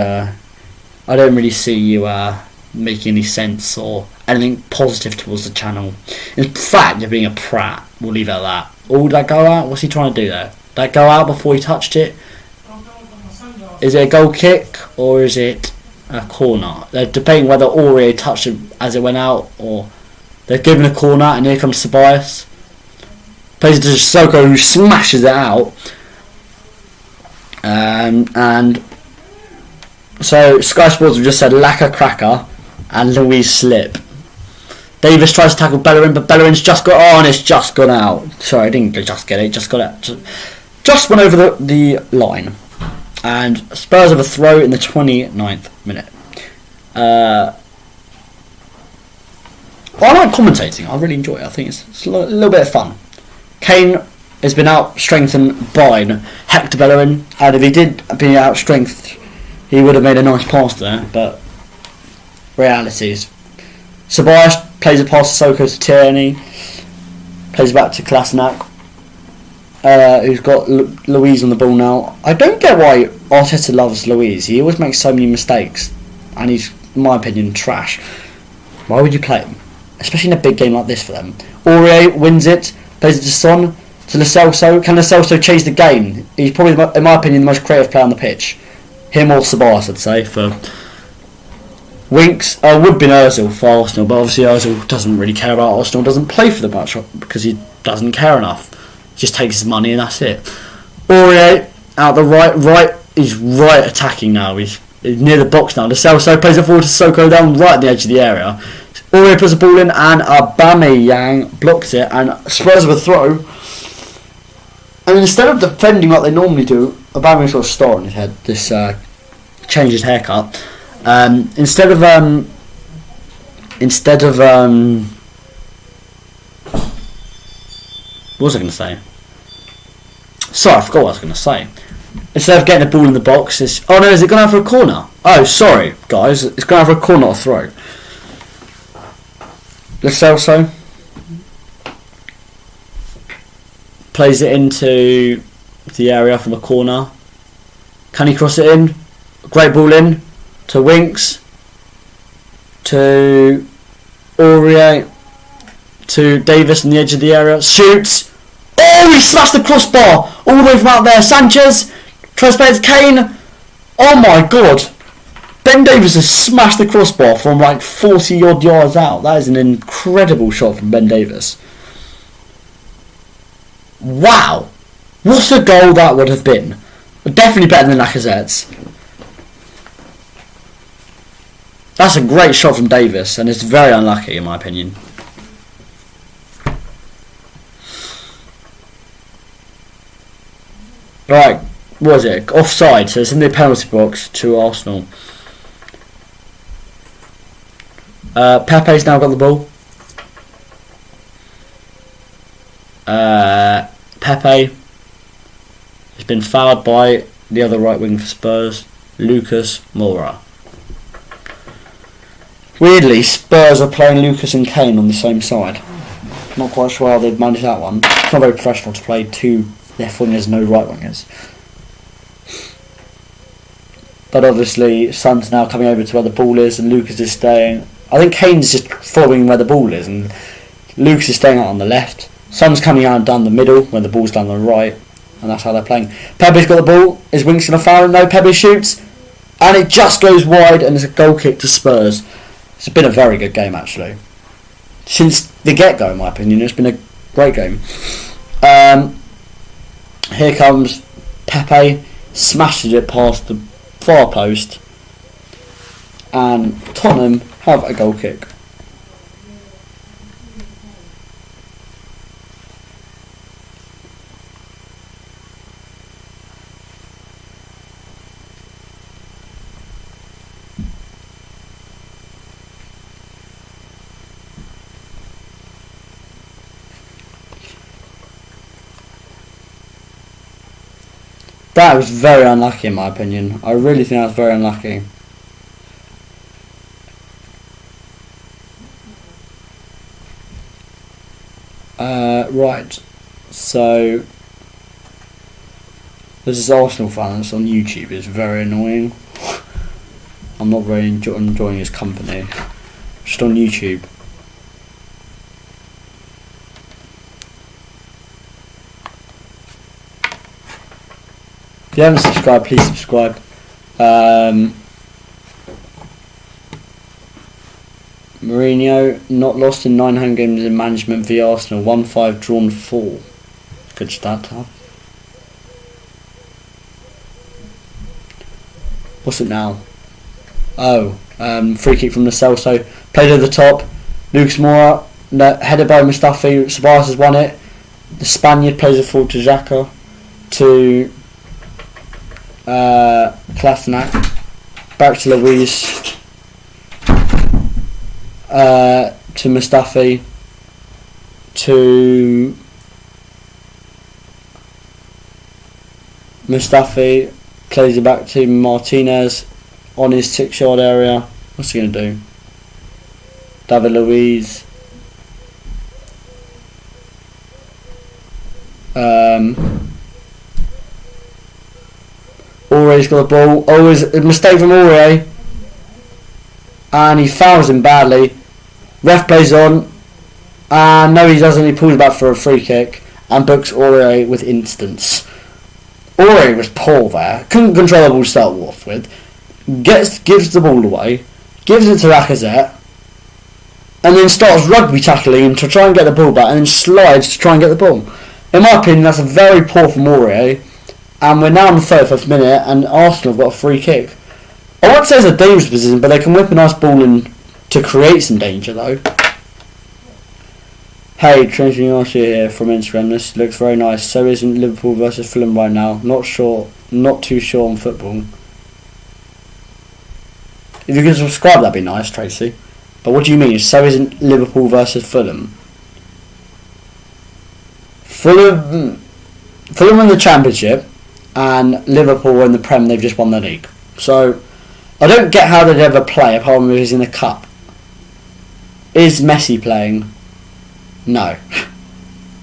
you making any sense or anything positive towards the channel. In fact, you're being a prat. We'll leave it at that. Oh, did that go out? What's he trying to do there? Did that go out before he touched it? Is it a goal kick or is it a corner? They're debating whether Aurier touched it as it went out or they're giving a corner, and here comes Tobias. Plays it to Sissoko, who smashes it out. And so Sky Sports have just said Laka cracker and Louise slip. Davis tries to tackle Bellerin, but Bellerin's just got on. It's just gone out. Sorry, I didn't just get it. Just got it. Just went over the line. And Spurs have a throw in the 29th minute. I like commentating. I really enjoy it. I think it's a little bit of fun. Kane has been out strengthened by Hector Bellerin, and if he did be out strengthened, he would have made a nice pass there. But reality is, Tobias plays a pass to Sissoko to Tierney, plays back to Kolasinac, who's got Louise on the ball now. I don't get why Arteta loves Louise. He always makes so many mistakes, and he's, in my opinion, trash. Why would you play him? Especially in a big game like this for them. Aurier wins it, plays it to Son, to Lo Celso. Can Lo Celso change the game? He's probably, in my opinion, the most creative player on the pitch. Him or Tobias, I'd say. For Winks, would have been Ozil for Arsenal, but obviously Ozil doesn't really care about Arsenal, doesn't play for the match because he doesn't care enough. He just takes his money and that's it. Aurier out the right, he's right attacking now. He's near the box now. Lo Celso plays it forward to Sissoko down right at the edge of the area. Aurier puts the ball in and Aubameyang blocks it, and Spurs have a throw. And instead of defending like they normally do, Aubameyang's got a star on his head. This changed his haircut. Instead of what was I going to say? Sorry, I forgot what I was going to say. Instead of getting the ball in the box, is it going out for a corner? Oh, sorry, guys, it's going out for a corner or throw. Lo Celso plays it into the area from a corner. Can he cross it in? Great ball in to Winks, to Aurier, to Davis on the edge of the area. Shoots! Oh, he smashed the crossbar all the way from out there. Sanchez tries to play it to Kane. Oh my god! Ben Davis has smashed the crossbar from like 40 odd yards out. That is an incredible shot from Ben Davis. Wow! What a goal that would have been. Definitely better than Lacazette's. That's a great shot from Davis, and it's very unlucky in my opinion. Right, what was it? Offside, so it's in the penalty box to Arsenal. Pepe's now got the ball. Pepe has been fouled by the other right wing for Spurs, Lucas Moura. Weirdly, Spurs are playing Lucas and Kane on the same side. Not quite sure how they've managed that one. It's not very professional to play two left wingers, no right wingers. But obviously, Son's now coming over to where the ball is, and Lucas is staying. I think Kane's just following where the ball is, and Lucas is staying out on the left. Son's coming out down the middle, when the ball's down the right, and that's how they're playing. Pepe's got the ball. Is Winks going to foul him? No, Pepe shoots, and it just goes wide, and it's a goal kick to Spurs. It's been a very good game, actually. Since the get-go, in my opinion, it's been a great game. Here comes Pepe, smashes it past the far post, and Tottenham have a goal kick. That was very unlucky in my opinion. I really think that was very unlucky. Right, so this is Arsenal fans on YouTube. It's very annoying. I'm not very enjoying his company. Just on YouTube. If you haven't subscribed, please subscribe. Mourinho not lost in 9 home games in management via Arsenal, 1-5 drawn 4. Good start to have. What's it now? Oh, free kick from the Celso. Played over the top. Lucas Moura, headed by Mustafi. Sabas has won it. The Spaniard plays it forward to Xhaka. To Kolasinac. Back to Luis. To Mustafi, plays it back to Martinez on his 6-yard area. What's he going to do? David Luiz. Aurier's got the ball. Always a mistake from Aurier. And he fouls him badly. Ref plays on, and no he doesn't, he pulls back for a free kick and books Aurier with instance. Aurier was poor there, couldn't control the ball to start off with, gives the ball away, gives it to Lacazette, and then starts rugby tackling him to try and get the ball back, and then slides to try and get the ball. In my opinion, that's a very poor from Aurier, and we're now in the 35th minute, and Arsenal have got a free kick. I won't say it's a dangerous position, but they can whip a nice ball in to create some danger, though. Hey, Trinity Archie here from Instagram. This looks very nice. So isn't Liverpool versus Fulham right now? Not too sure on football. If you could subscribe, that'd be nice, Tracy. But what do you mean? So isn't Liverpool versus Fulham? Fulham in the Championship, and Liverpool in the Prem. They've just won the league. So I don't get how they'd ever play apart from if he's in the cup. Is Messi playing? No.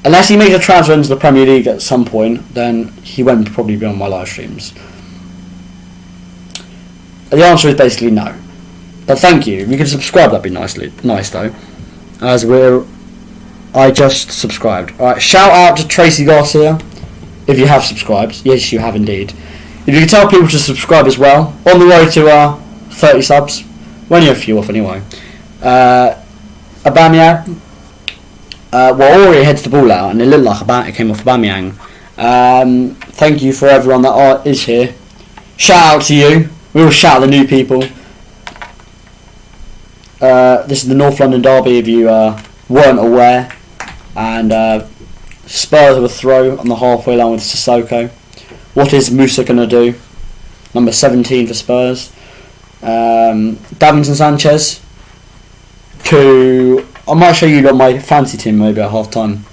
Unless he makes a transfer into the Premier League at some point, then he won't probably be on my live streams. The answer is basically no. But thank you. If you could subscribe, that'd be nice though. I just subscribed. Alright, shout out to Tracy Garcia if you have subscribed. Yes, you have indeed. If you could tell people to subscribe as well, on the road to 30 subs. We're only a few off anyway. Aubameyang. Aurier heads the ball out, and it looked like it came off Aubameyang. Thank you for everyone that is here. Shout out to you. We will shout out the new people. This is the North London derby if you weren't aware. And Spurs have a throw on the halfway line with Sissoko. What is Musa going to do? Number 17 for Spurs. Davinson Sanchez. I might show you my fancy team maybe at half time.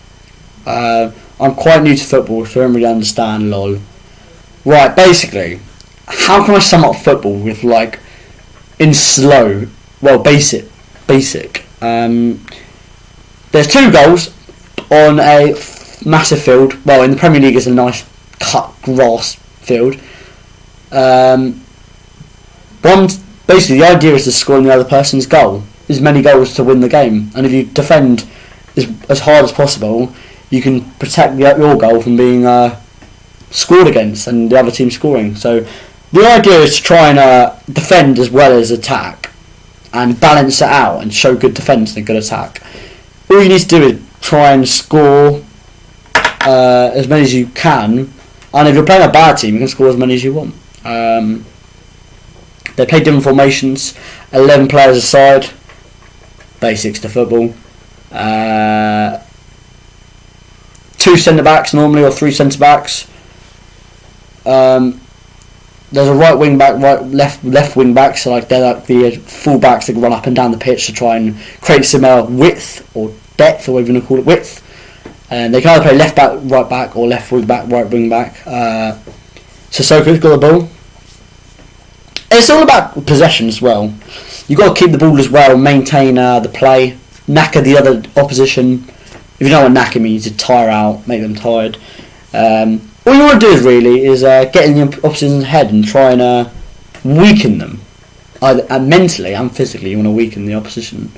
I'm quite new to football, so I don't really understand lol. Right, basically, how can I sum up football with like in slow? Well, basic. There's 2 goals on a massive field. Well, in the Premier League, it's a nice cut grass field. Basically, the idea is to score in the other person's goal. As many goals to win the game, and if you defend as hard as possible, you can protect your goal from being scored against and the other team scoring. So the idea is to try and defend as well as attack, and balance it out and show good defence and good attack. All you need to do is try and score as many as you can, and if you're playing a bad team, you can score as many as you want. They play different formations, 11 players aside, basics to football. 2 centre backs normally, or 3 centre backs. There's a right wing back, left wing back, so like they're like the full backs that run up and down the pitch to try and create some width or depth, or whatever you want to call it, width. And they can either play left back, right back, or left wing back, right wing back. Sissoko's got the ball. It's all about possession as well. You've got to keep the ball as well, maintain the play, knacker the other opposition. If you know what knacker means, you tire out, make them tired. All you want to do is get in the opposition's head and try and weaken them. Either mentally and physically, you want to weaken the opposition.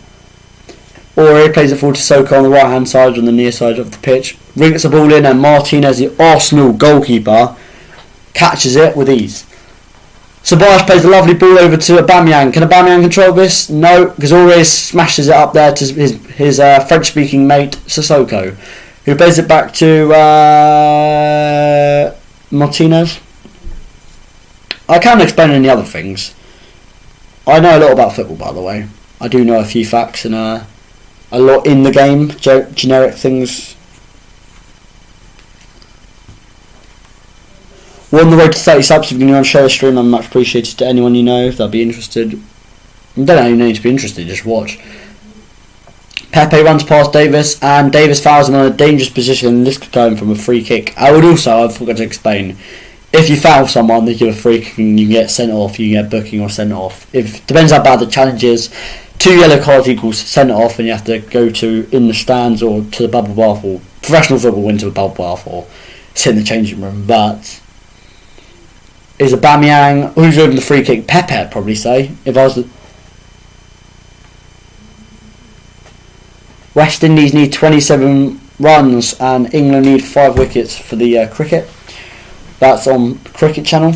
Or he plays it forward to Sissoko on the right hand side, on the near side of the pitch. Rings the ball in, and Martinez, the Arsenal goalkeeper, catches it with ease. Sabaj plays a lovely ball over to Aubameyang. Can Aubameyang control this? No, because always smashes it up there to his French-speaking mate Sissoko, who plays it back to Martinez. I can't explain any other things. I know a lot about football, by the way. I do know a few facts and a lot in the game, generic things. We're on the road to 30 subs. If you want to share the stream, I'm much appreciated to anyone you know if they'll be interested. You don't even need to be interested, just watch. Pepe runs past Davis, and Davis fouls him on a dangerous position. This could go in from a free kick. I forgot to explain, if you foul someone, they give a free kick and you can get sent off, you can get booking or sent off. Depends how bad the challenge is. 2 yellow cards equals sent off, and you have to go to in the stands or to the bubble bath, or professional football went to a bubble bath or sit in the changing room. But is Aubameyang, who's driven the free kick? Pepe, I'd probably say. If I was West Indies need 27 runs and England need 5 wickets for the cricket. That's on Cricket Channel.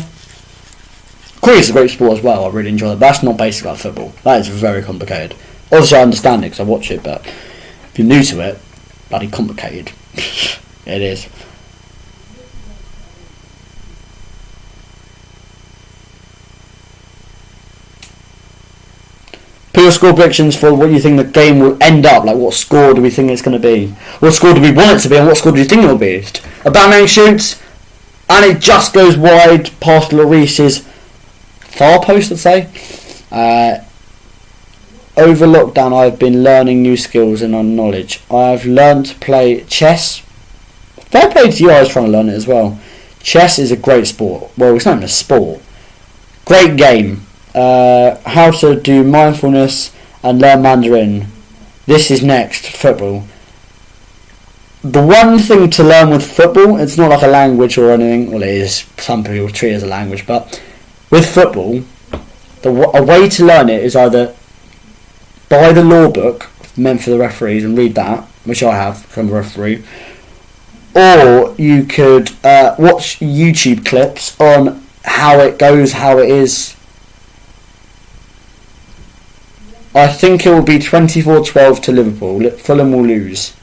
Cricket's a great sport as well. I really enjoy it. But that's not basically like football. That is very complicated. Obviously I understand it because I watch it, but if you're new to it, bloody complicated. It is. Put your score predictions for what you think the game will end up. Like, what score do we think it's going to be? What score do we want it to be, and what score do you think it will be? Aubameyang shoots, and it just goes wide past Lloris's far post, I'd say. Over lockdown, I've been learning new skills and knowledge. I've learned to play chess. Fair play to you, I was trying to learn it as well. Chess is a great sport. Well, it's not even a sport. Great game. How to do mindfulness and learn Mandarin. This is next, football. The one thing to learn with football, it's not like a language or anything. Well, it is. Some people treat it as a language, but with football, a way to learn it is either buy the law book meant for the referees and read that, which I have from a referee, or you could watch YouTube clips on how it goes, how it is. I think it will be 24-12 to Liverpool. Fulham will lose.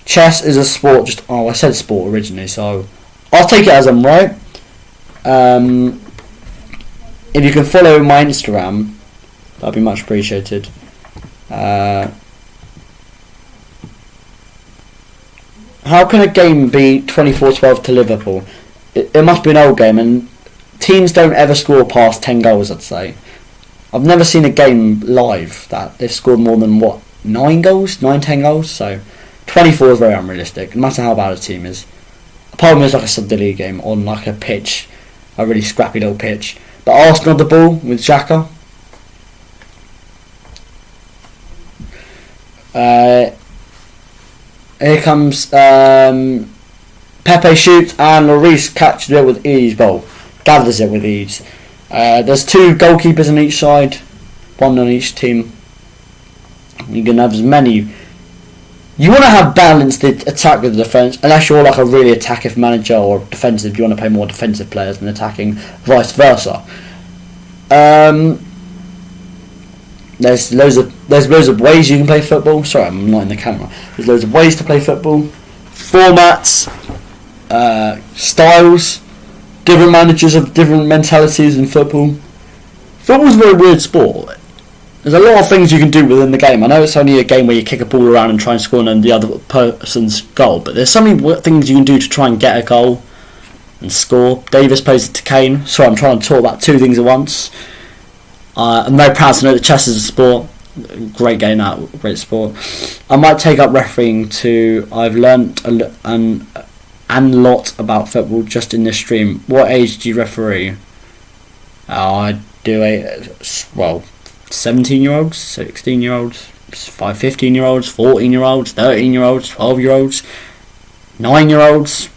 Chess is a sport. I said sport originally, so I'll take it as I'm right. If you can follow my Instagram, that'd be much appreciated. How can a game be 24-12 to Liverpool? It must be an old game, and teams don't ever score past 10 goals, I'd say. I've never seen a game live that they've scored more than 9 goals, 10 goals. So 24 is very unrealistic, no matter how bad a team is. Apart from it's like a sub-league game on like a pitch, a really scrappy little pitch. But Arsenal the ball with Xhaka. Here comes Pepe shoots and Lloris catches it with ease. Well, gathers it with ease. There's 2 goalkeepers on each side, 1 on each team. You can have as many. You want to have balanced the attack with the defence, unless you're like a really attacking manager or defensive. You want to play more defensive players than attacking, vice versa. There's loads of ways you can play football. Sorry, I'm not in the camera. There's loads of ways to play football, formats, styles. Different managers have different mentalities in football. Football's a very weird sport. There's a lot of things you can do within the game. I know it's only a game where you kick a ball around and try and score on the other person's goal, but there's so many things you can do to try and get a goal and score. Davis plays it to Kane. Sorry, I'm trying to talk about 2 things at once. I'm very proud to know that chess is a sport. Great game, that great sport. I might take up refereeing too. I've learnt a lot about football just in this stream. What age do you referee? I do 17-year-olds, 16-year-olds, 15-year-olds, 14-year-olds, 13-year-olds, 12-year-olds, 9-year-olds.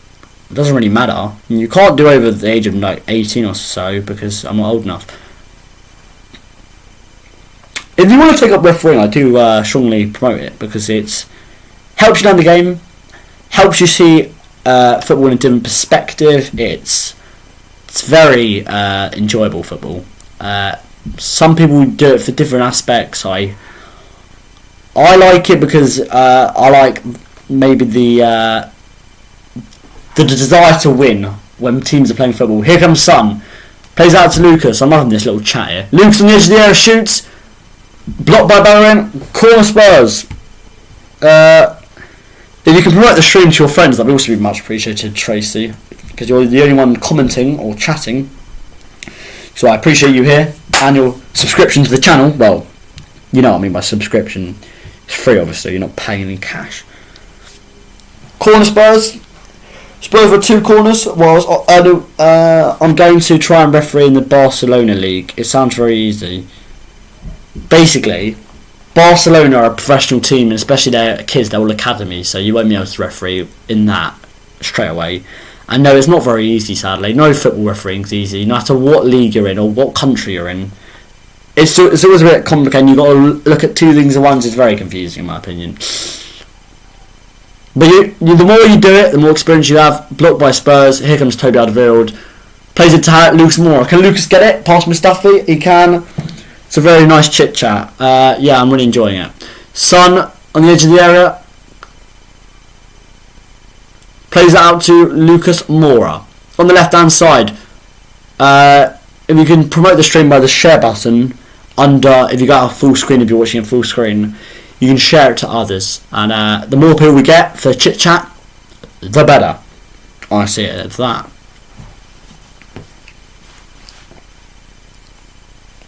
It doesn't really matter. You can't do over the age of like 18 or so because I'm not old enough. If you want to take up refereeing, I do strongly promote it because it helps you learn the game, helps you see football in a different perspective. It's very enjoyable football. Some people do it for different aspects. I like it because I like maybe the desire to win when teams are playing football. Here comes Son, plays out to Lucas. I'm loving this little chat here. Lucas on the edge of the area shoots, blocked by Bellerin. Corner Spurs. If you can promote the stream to your friends, that'd also be much appreciated, Tracy, because you're the only one commenting or chatting. So I appreciate you here and your subscription to the channel. Well, you know what I mean by subscription. It's free, obviously. You're not paying in cash. Corner Spurs. Spurs with 2 corners. Well, I'm going to try and referee in the Barcelona League. It sounds very easy. Basically, Barcelona are a professional team, and especially their kids, they're all academy, so you won't be able to referee in that straight away. And no, it's not very easy, sadly. No football refereeing's easy, no matter what league you're in or what country you're in. It's always a bit complicated. You've got to look at 2 things at once. It's very confusing, in my opinion. But the more you do it, the more experience you have. Blocked by Spurs. Here comes Toby Alderweireld. Plays it to Lucas Moura. Can Lucas get it past Mustafi? He can. It's a very nice chit chat. Yeah, I'm really enjoying it. Son on the edge of the area. Plays it out to Lucas Moura. On the left hand side. If you can promote the stream by the share button under, if you got a full screen, if you're watching a full screen, you can share it to others. And the more people we get for chit chat, the better. I see it as that.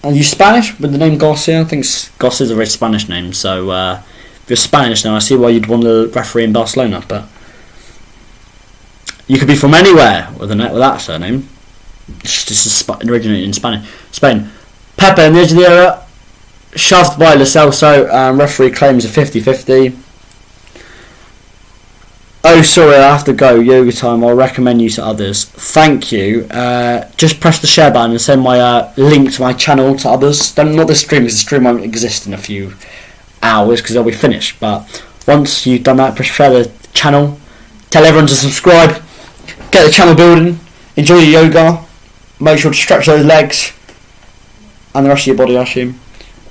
Are you Spanish with the name Garcia? I think Garcia is a very Spanish name, so if you're Spanish now, I see why you'd want to referee in Barcelona, but you could be from anywhere with that surname. This is originated in Spain. Pepe on the edge of the area, shoved by Lo Celso, and referee claims a 50-50. Oh, sorry, I have to go. Yoga time. I'll recommend you to others. Thank you. Just press the share button and send my link to my channel to others. Not this stream, because the stream won't exist in a few hours because they'll be finished. But once you've done that, press share the channel. Tell everyone to subscribe. Get the channel building. Enjoy your yoga. Make sure to stretch those legs and the rest of your body, I assume.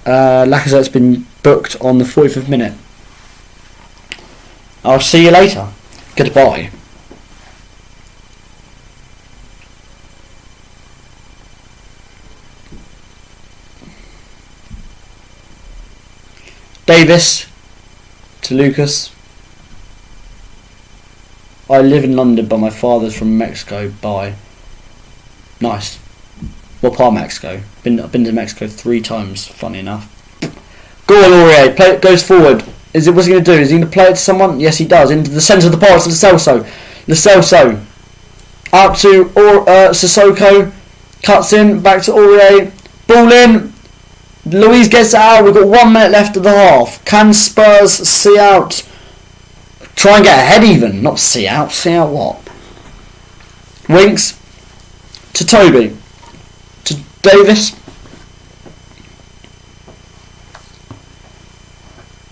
Lacazette's been booked on the 45th minute. I'll see you later. Goodbye. Davis to Lucas. I live in London, but my father's from Mexico. Bye. Nice. What part of Mexico? I've been to Mexico 3 times, funny enough. Go on, Aurier. Play it, goes forward. What's he going to do? Is he going to play it to someone? Yes, he does. Into the centre of the box to Lo Celso. Lo Celso. Out to Sissoko. Cuts in. Back to Aurier. Ball in. Luiz gets it out. We've got 1 minute left of the half. Can Spurs see out? Try and get ahead even. Not see out. See out what? Winks. To Toby. To Davis.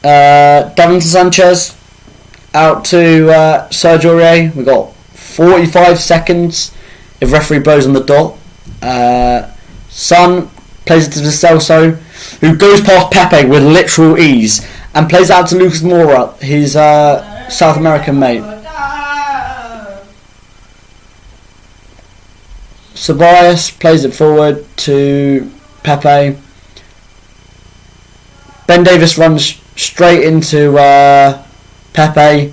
Davinson Sanchez. Out to Sergio Aurier. We've got 45 seconds. If referee blows on the dot. Son plays it to Lo Celso, who goes past Pepe with literal ease and plays out to Lucas Moura, his South American mate. Ceballos plays it forward to Pepe. Ben Davis runs straight into Pepe,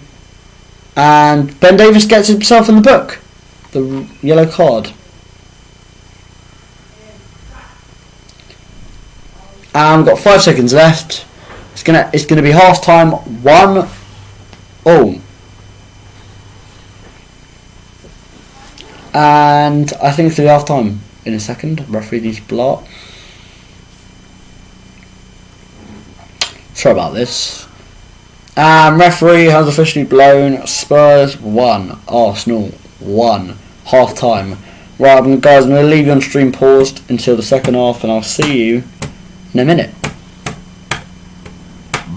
and Ben Davis gets himself in the book. The yellow card. And we've got 5 seconds left. It's gonna be half time. 1-1. And I think it's gonna be half time in a second. Referee needs to blow up. Sorry about this. Referee has officially blown. Spurs 1, Arsenal 1. Half time. Right, guys, I'm going to leave you on stream paused until the second half, and I'll see you in a minute.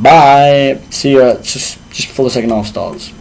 Bye. See you just before the second half starts.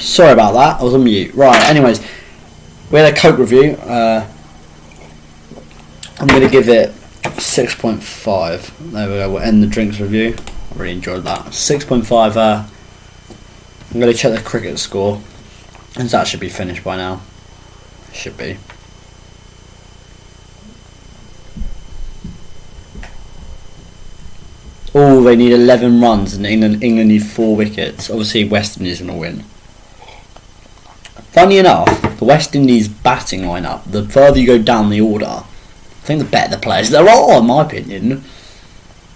Sorry about that, I was on mute. Right, anyways, we had a Coke review. I'm going to give it 6.5. There we go, we'll end the drinks review. I really enjoyed that. 6.5. I'm going to check the cricket score, and that should be finished by now. Should be. Oh, they need 11 runs, and England need 4 wickets. Obviously, West Indies are going to win. Funny enough, the West Indies batting lineup, the further you go down the order, I think the better the players there are, in my opinion.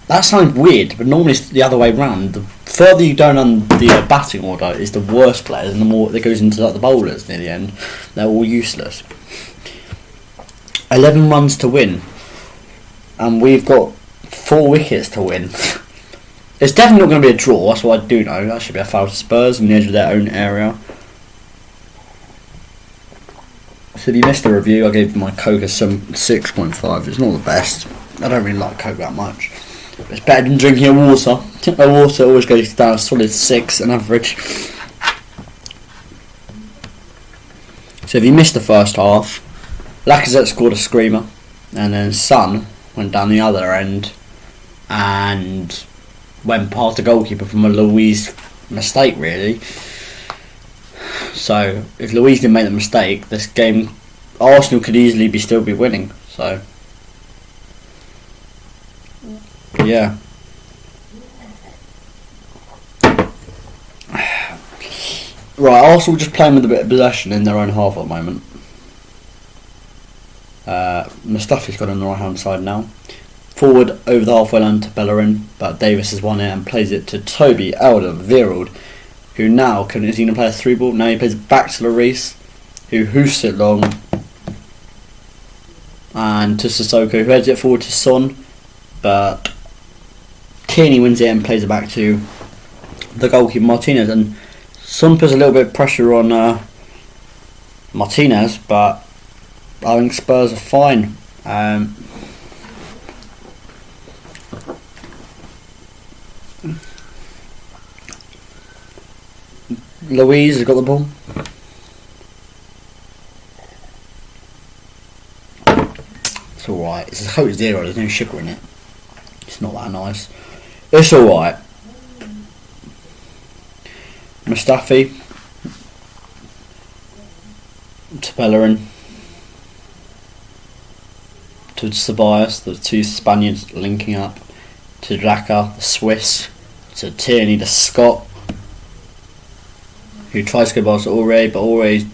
That sounds weird, but normally it's the other way round. The further you go down the batting order is the worst players, and the more that goes into like the bowlers near the end. They're all useless. 11 runs to win, and we've got 4 wickets to win. It's definitely not going to be a draw, that's what I do know. That should be a foul to Spurs on the edge of their own area. So if you missed the review, I gave my Coke a 6.5. It's not the best. I don't really like Coke that much. It's better than drinking a water. A water always goes down a solid 6 on average. So if you missed the first half, Lacazette scored a screamer, and then Son went down the other end and went past the goalkeeper from a Luiz mistake, really. So if Luiz didn't make the mistake, this game Arsenal could easily still be winning. So yeah. Right, Arsenal just playing with a bit of possession in their own half at the moment. Mustafi's got on the right hand side now. Forward over the halfway line to Bellerin, but Davis has won it and plays it to Toby Alderweireld, who now is he going to play a 3-ball? Now he plays it back to Lloris, who hoofs it long, and to Sissoko, who heads it forward to Son, but Tierney wins it and plays it back to the goalkeeper Martinez, and Son puts a little bit of pressure on Martinez, but I think Spurs are fine. Luiz has got the ball. It's alright. It's a Coke Zero, there's no sugar in it. It's not that nice. It's alright. Mustafi to Bellerin to Ceballos, the 2 Spaniards linking up, to Xhaka, the Swiss, to Tierney, the Scot, who tries to go past Aurier, but Aurier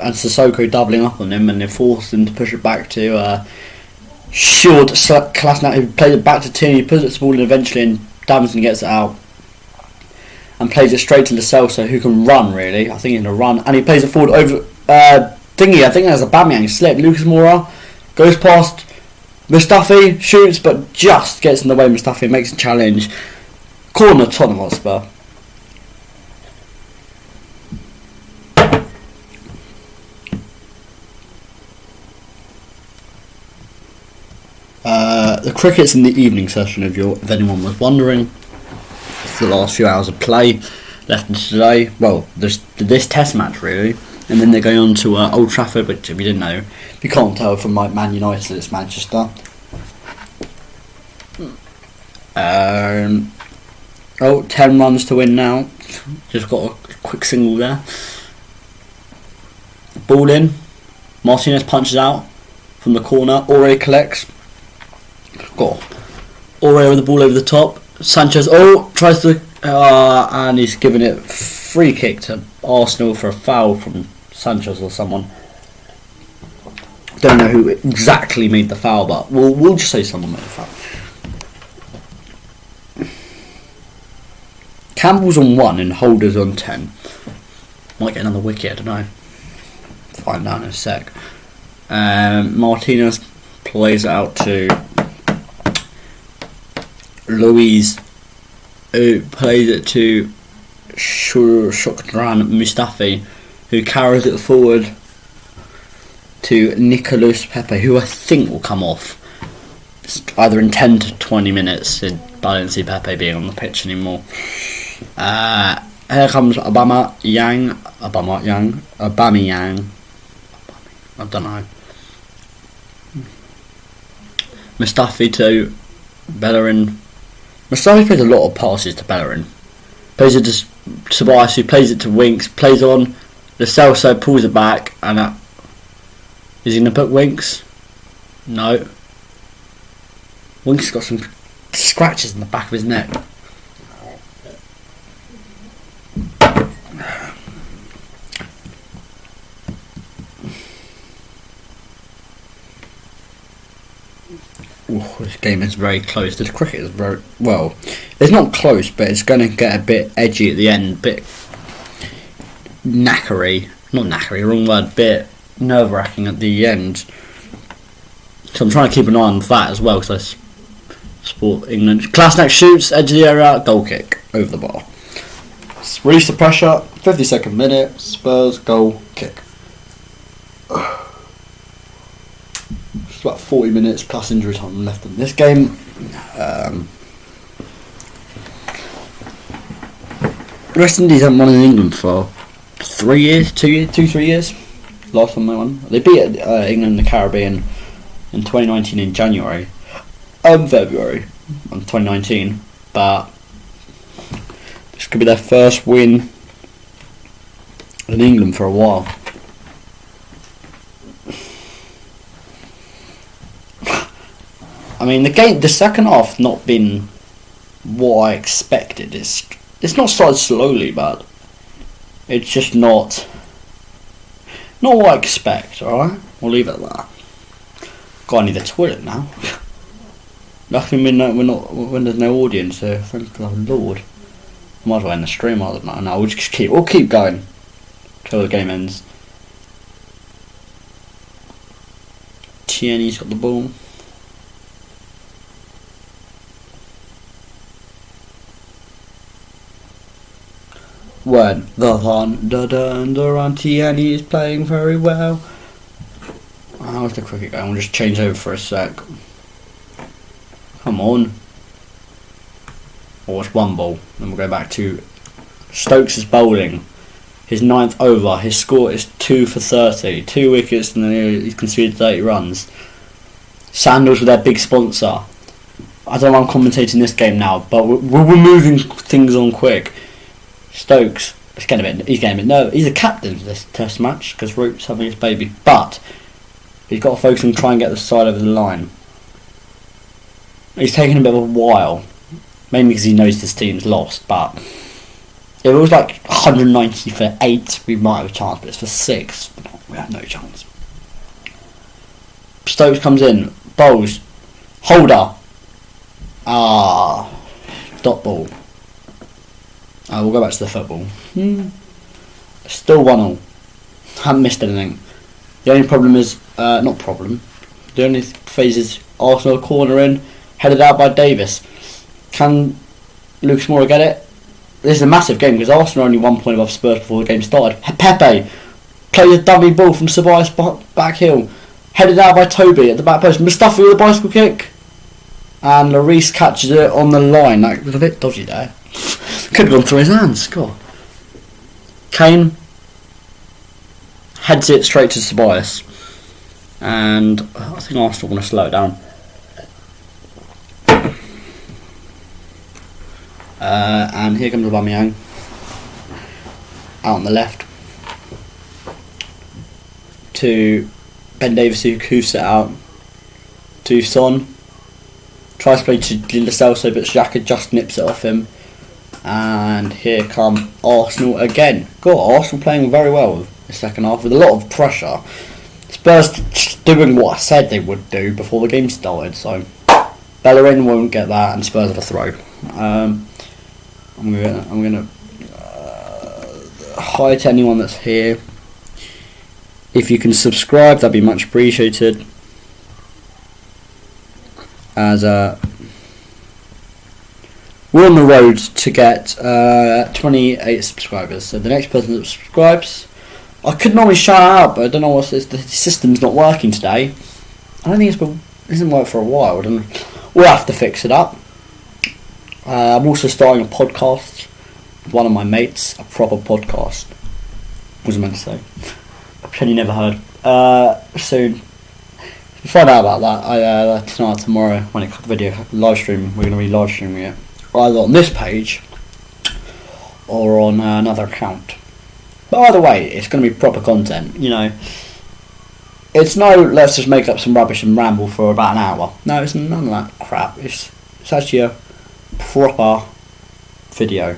and Sissoko doubling up on him, and they forced him to push it back to Short Klasnat, who plays it back to Tierney, puts it to the ball, and eventually Davinson gets it out and plays it straight to Lo Celso, who can run, really. I think he's going to run, and he plays it forward over Thingy. I think that's a Aubameyang slip. Lucas Moura goes past Mustafi, shoots, but just gets in the way of Mustafi, makes a challenge. Corner, Tottenham Hotspur. The cricket's in the evening session, if anyone was wondering. It's the last few hours of play left today. Well, there's this test match, really. And then they're going on to Old Trafford, which, if you didn't know, if you can't tell from like Man United, it's Manchester. 10 runs to win now. Just got a quick single there. Ball in. Martinez punches out from the corner. Aurier collects. Got Aurier with the ball over the top. Sanchez tries to and he's given it free kick to Arsenal for a foul from Sanchez or someone. Don't know who exactly made the foul, but we'll just say someone made the foul. Campbell's on 1 and Holder's on 10. Might get another wicket, I don't know. Find out in a sec. Martinez plays it out to Luiz, who plays it to Shukran Mustafi, who carries it forward to Nicolas Pepe, who I think will come off either in 10 to 20 minutes. I don't see Pepe being on the pitch anymore. Here comes Aubameyang Aubameyang. I don't know. Mustafi to Bellerin. Mustafi plays a lot of passes to Bellerin. Plays it to Tobias, who plays it to Winks. Plays on. Lo Celso pulls it back, and is he going to put Winks? No. Winks has got some scratches in the back of his neck. Ooh, this game is very close. This cricket is very well. It's not close, but it's going to get a bit edgy at the end. Bit knackery. Not knackery, wrong word. Bit nerve-wracking at the end. So I'm trying to keep an eye on that as well, because I support England. Klasnak shoots, edge of the area, goal kick over the bar. Release the pressure. 52nd minute. Spurs goal kick. It's about 40 minutes plus injury time left in this game. West Indies haven't won in England for 3 years, 3 years. Last time they won. They beat England in the Caribbean in 2019 in January. February on 2019. But this could be their first win in England for a while. I mean, the second half not been what I expected. It's not started slowly, but it's just not what I expect. All right, we'll leave it at that. God, I need the toilet now. Luckily, when there's no audience, so thank God, Lord. Might as well end the stream. I don't know. No, we'll keep going till the game ends. Tierney's got the ball. When the Thunder Tierney is playing very well. How's the cricket going? We'll just change over for a sec. Come on. Or it's one ball. Then we'll go back to Stokes' bowling. His 9th over. His score is 2 for 30. 2 wickets and then he's conceded 30 runs. Sandals with their big sponsor. I don't know why I'm commentating this game now, but we're moving things on quick. Stokes, he's getting a bit nervous. He's a captain for this test match because Root's having his baby, but he's got to focus on trying to get the side over the line. He's taking a bit of a while, mainly because he knows this team's lost, but if it was like 190 for 8, we might have a chance, but it's for 6, we have no chance. Stokes comes in, bowls, holder, dot ball. We'll go back to the football. Still 1-1. Haven't missed anything. The only problem is, the only phase is Arsenal corner in, headed out by Davis. Can Lucas Moura get it? This is a massive game because Arsenal are only 1 point above Spurs before the game started. Pepe plays a dummy ball from Tobias back heel, headed out by Toby at the back post. Mustafi with a bicycle kick, and Lloris catches it on the line. That was a bit dodgy there. Could have gone through his hands. God. Kane heads it straight to Tobias, and I think Arsenal want to slow it down. And here comes Aubameyang out on the left to Ben Davies, who set out to Son. Tries to play to Lo Celso, but Xhaka just nips it off him. And here come Arsenal again. God, Arsenal playing very well the second half with a lot of pressure. Spurs doing what I said they would do before the game started. So Bellerin won't get that, and Spurs have a throw. I'm gonna hi to anyone that's here. If you can subscribe, that'd be much appreciated. As we're on the road to get 28 subscribers. So the next person that subscribes, I could normally shout out, but I don't know what the system's not working today. I don't think it hasn't worked for a while. We'll have to fix it up. I'm also starting a podcast with one of my mates, a proper podcast. What was I meant to say? I pretend you never heard. Soon. To find out about that, tonight, tomorrow, when it comes to video live stream, we're going to be live streaming it either on this page or on another account. But either way, it's going to be proper content. You know, it's no let's just make up some rubbish and ramble for about an hour. No, it's none of that crap. It's actually a proper video,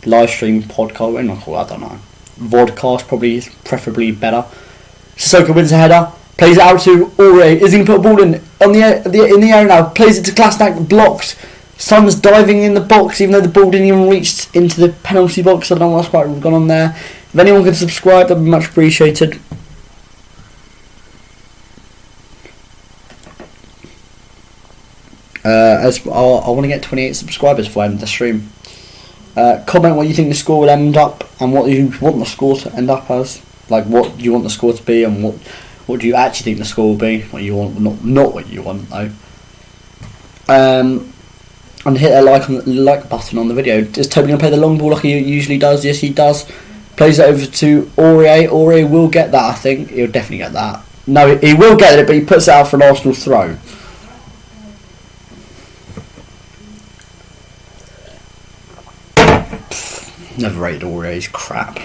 live stream, podcast. What do you call it? I don't know. Vodcast probably is preferably better. Sissoko wins a header. Plays it out to Aurier. Is he going to put a ball in the air now? Plays it to Klasnak, blocked. Son's diving in the box, even though the ball didn't even reach into the penalty box. I don't know what's quite gone on there. If anyone can subscribe, that'd be much appreciated. As I want to get 28 subscribers for the stream. Comment what you think the score will end up, and what you want the score to end up as. Like, what do you want the score to be, and what do you actually think the score will be? What you want, not what you want though. And hit that like button on the video. Is Toby going to play the long ball like he usually does? Yes, he does. Plays it over to Aurier. Aurier will get that, I think. He'll definitely get that. No, he will get it, but he puts it out for an Arsenal throw. Never rated Aurier, he's crap.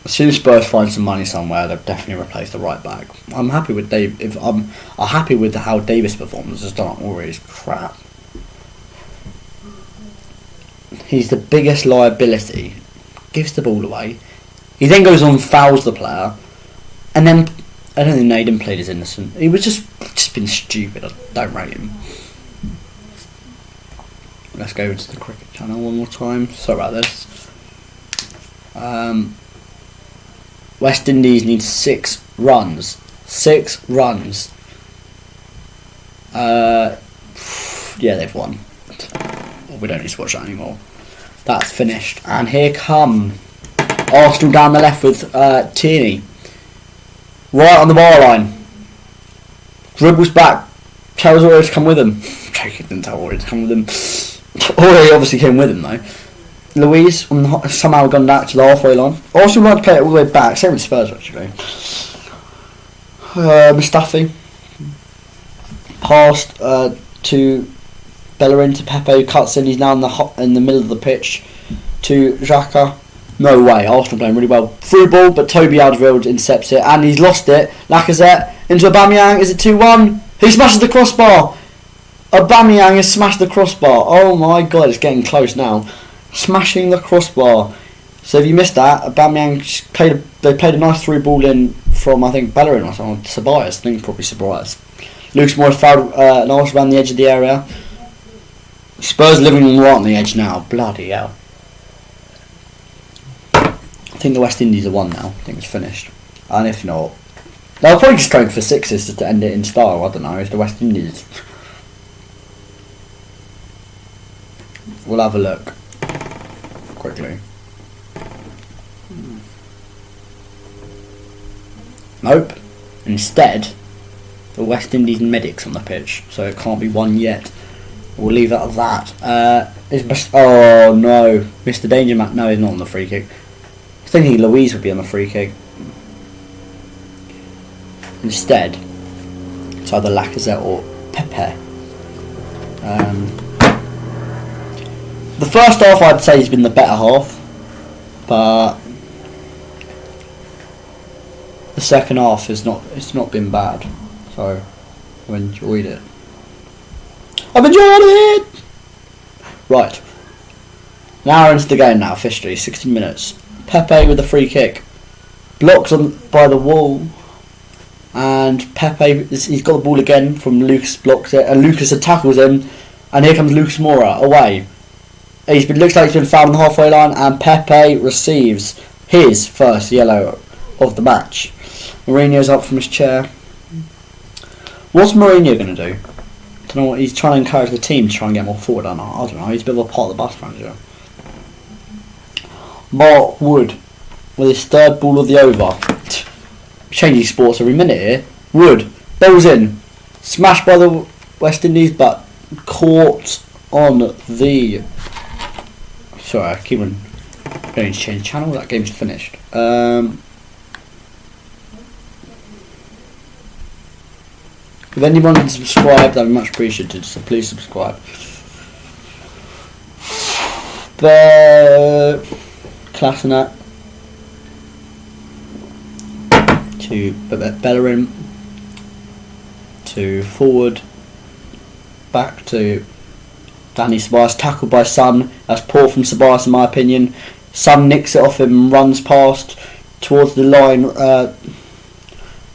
As soon as Spurs find some money somewhere, they'll definitely replace the right back. I'm happy with I'm happy with how Davis performs. Just don't Aurier's crap. He's the biggest liability. Gives the ball away. He then goes on and fouls the player, and then I don't think Naden played as innocent. He was just been stupid. I don't rate him. Let's go to the cricket channel one more time. Sorry about this. West Indies needs 6 runs. 6 runs. Yeah, they've won. We don't need to watch that anymore. That's finished. And here come Arsenal down the left with Tierney. Right on the bar line. Dribbles back. Tells Aurier to come with him. Joking, didn't tell Aurier to come with him. Aurier obviously came with him though. Louise somehow gone out to the halfway line. Arsenal like to play it all the way back. Same with Spurs actually. Mustafi passed to Bellerin to Pepe, who cuts in. He's now in the middle of the pitch to Xhaka. No way. Arsenal playing really well. Through ball, but Toby Alderweireld intercepts it, and he's lost it. Lacazette into Aubameyang. Is it 2-1? He smashes the crossbar. Aubameyang has smashed the crossbar. Oh my god, it's getting close now. Smashing the crossbar. So if you missed that, Aubameyang played a nice through ball in from, I think, Bellerin or something. Ceballos, I think probably Ceballos. Lucas Moura fouled Norris around the edge of the area. Spurs living right on the edge now. Bloody hell. I think the West Indies are won now. I think it's finished. And if not, they'll probably just go for 6s to end it in style. I don't know. It's the West Indies. We'll have a look quickly. Nope. Instead, the West Indies medics on the pitch, so it can't be won yet. We'll leave it at that. Oh no, Mr. Danger Man. No, he's not on the free kick. I was thinking Louise would be on the free kick. Instead, it's either Lacazette or Pepe. The first half I'd say has been the better half, but the second half is not. It's not been bad, so I've enjoyed it. I've enjoyed it. Right, an hour into the game now. Officially, 60 minutes. Pepe with a free kick, blocked by the wall, and Pepe he's got the ball again from Lucas, blocks it, and Lucas tackles him, and here comes Lucas Moura away. Looks like he's been fouled on the halfway line, and Pepe receives his first yellow of the match. Mourinho's up from his chair. What's Mourinho going to do? I don't know what he's trying to encourage the team to try and get more forward. I don't know. He's a bit of a part of the bus manager. Mark Wood with his third ball of the over. Changing sports every minute here. Wood balls in, smashed by the West Indies, but caught on the. Sorry, I keep on Don't need to change channel. That game's finished. If anyone can subscribe, that'd be much appreciated. So please subscribe. Klassenat to Bellerin to forward, back to Danny Ceballos, tackled by Son. That's poor from Ceballos in my opinion. Son nicks it off him and runs past towards the line,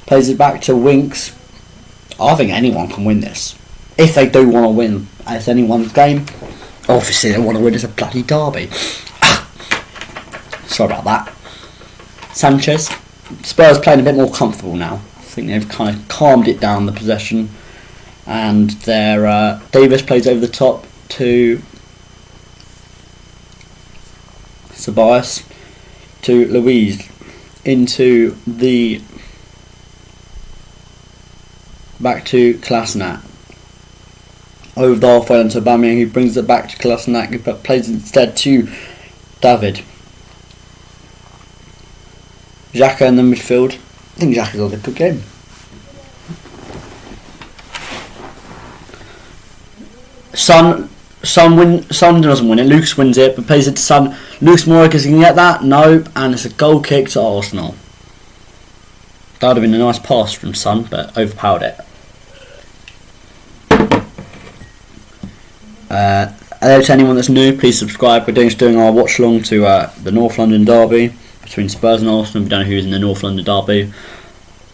plays it back to Winks. I think anyone can win this. If they do want to win, it's anyone's game. Obviously they want to win, it's a bloody derby. Sorry about that. Sanchez. Spurs playing a bit more comfortable now. I think they've kind of calmed it down, the possession. And their Davis plays over the top to Ceballos, to Luiz, into the back to Klassenat, over the halfway line to Aubameyang, who brings it back to Klassenat, who plays instead to David. Xhaka in the midfield. I think Xhaka's had a good game. Son doesn't win it. Lucas wins it, but plays it to Son. Lucas Moura, can he get that? Nope. And it's a goal kick to Arsenal. That would have been a nice pass from Son, but overpowered it. Hello to anyone that's new, please subscribe. We're doing our watch along to the North London derby between Spurs and Arsenal. We don't know who's in the North London derby.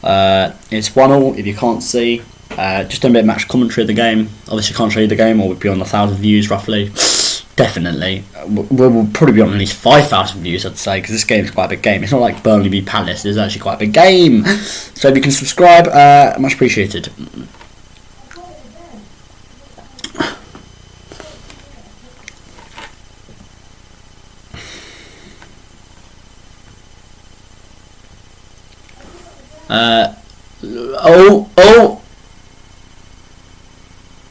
It's 1-1 if you can't see. Just doing a bit of match commentary of the game. Obviously can't show you the game, or we'd be on 1,000 views roughly. Definitely. We'll probably be on at least 5,000 views, I'd say, because this game's quite a big game. It's not like Burnley v Palace, it's actually quite a big game. So if you can subscribe, much appreciated.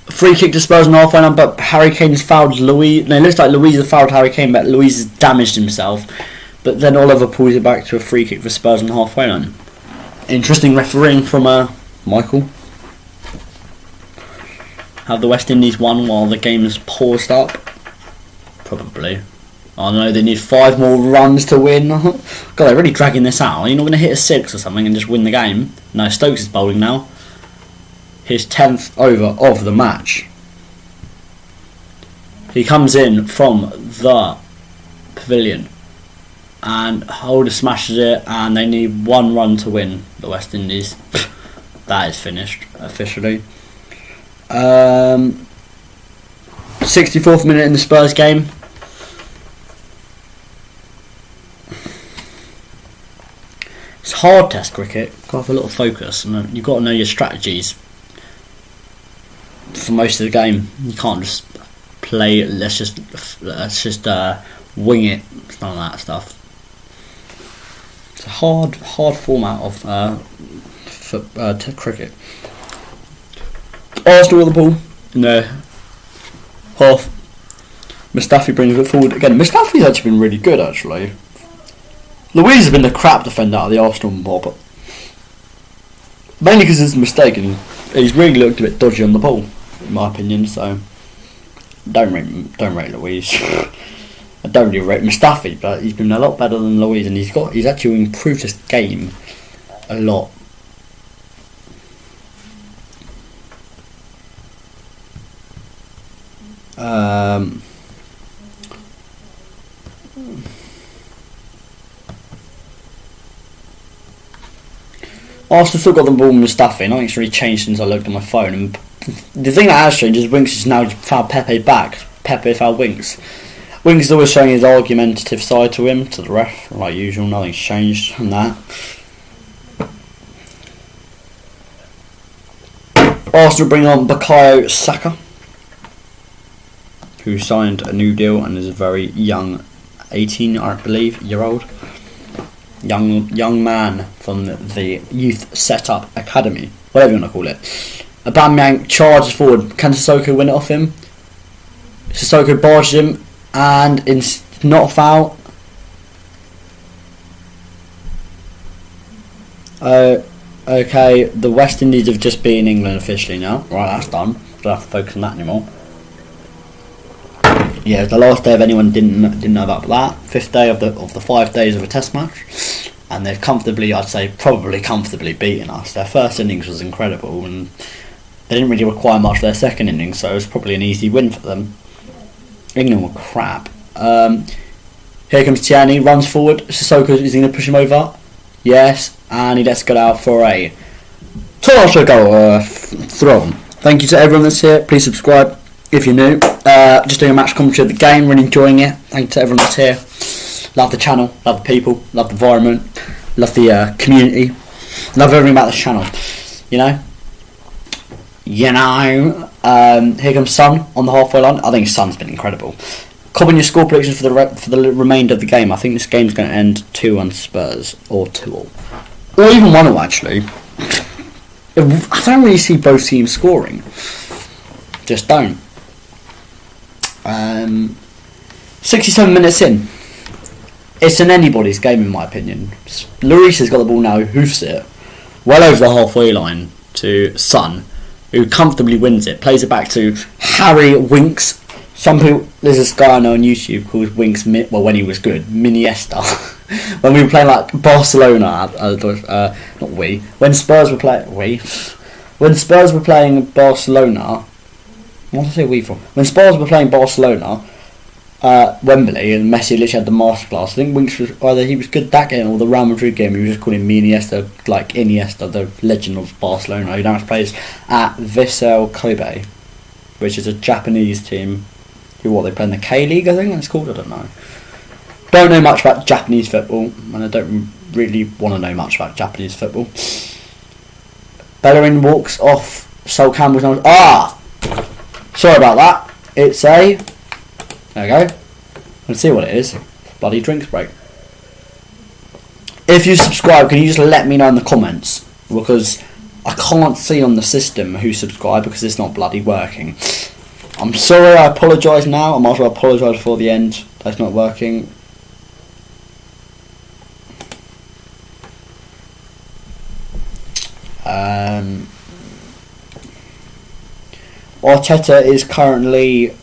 Free kick to Spurs on halfway line, but Harry Kane's fouled Luiz. No, it looks like Luiz has fouled Harry Kane, but Luiz has damaged himself. But then Oliver pulls it back to a free kick for Spurs on halfway line. Interesting refereeing from Michael. Have the West Indies won while the game is paused up? Probably. I know they need 5 more runs to win. God, they're really dragging this out. You're not going to hit a 6 or something and just win the game. No, Stokes is bowling now. His 10th over of the match. He comes in from the pavilion and Holder smashes it, and they need 1 run to win, the West Indies. That is finished officially. 64th minute in the Spurs game. It's hard Test cricket. Got to have a lot of focus, and you've got to know your strategies for most of the game. You can't just play. Let's just wing it. None of that stuff. It's a hard format of cricket. Arsenal with the ball in the half. Mustafi brings it forward again. Mustafi's actually been really good actually. Luiz has been the crap defender out of the Arsenal mob, mainly because he's mistaken. He's really looked a bit dodgy on the ball, in my opinion. So don't rate Luiz. I don't really rate Mustafi, but he's been a lot better than Luiz, and he's actually improved his game a lot. Arsenal still got the ball with Mustafi. Nothing's really changed since I looked at my phone. And the thing that has changed is Winks has now fouled Pepe back. Pepe fouled Winks. Winks is always showing his argumentative side to him, to the ref, like usual. Nothing's changed on that. Arsenal bring on Bukayo Saka, who signed a new deal and is a very young 18, I believe, year old. Young man from the youth setup academy, whatever you want to call it. Aubameyang charges forward. Can Sissoko win it off him? Sissoko barges him, and it's not a foul. Okay, the West Indies have just beaten England officially now. Right, that's done. Don't have to focus on that anymore. Yeah, the last day of anyone didn't know about that. 5th day of the 5 days of a Test match, and they've comfortably, I'd say, probably comfortably beaten us. Their first innings was incredible, and they didn't really require much for their second innings, so it was probably an easy win for them. England were crap. Here comes Tierney, runs forward. Sissoko is he going to push him over? Yes, and he lets go out for a total goal thrown. Thank you to everyone that's here. Please subscribe if you're new. Just doing a match commentary of the game, really enjoying it. Thank you to everyone that's here. Love the channel, love the people, love the environment, love the community, love everything about this channel. Here comes Son on the halfway line. I think Son's been incredible. Comment your score predictions for the remainder of the game. I think this game's going to end 2-1 Spurs, or 2-all, or even 1-all actually. I don't really see both teams scoring. Just don't. 67 minutes in. It's an anybody's game in my opinion. Lloris has got the ball now, hoofs it well over the halfway line to Son, who comfortably wins it, plays it back to Harry Winks. Some people, there's this guy I know on YouTube called Winks, when he was good, Miniesta. When we were playing like Barcelona, when Spurs were playing Barcelona, what did I say we for? When Spurs were playing Barcelona, Wembley, and Messi literally had the masterclass. I think Winks was either he was good that game or the Real Madrid game. He was just calling me Iniesta, like Iniesta, the legend of Barcelona, who now plays at Vissel Kobe, which is a Japanese team. They play in the K League, I think it's called. I don't know. Don't know much about Japanese football, and I don't really want to know much about Japanese football. Bellerin walks off. Sol Campbell's now. Sorry about that. It's a. There we go. Let's see what it is. Bloody drinks break. If you subscribe, can you just let me know in the comments? Because I can't see on the system who subscribed because it's not bloody working. I'm sorry, I apologise now. I might as well apologise before the end. That's not working. Arteta is currently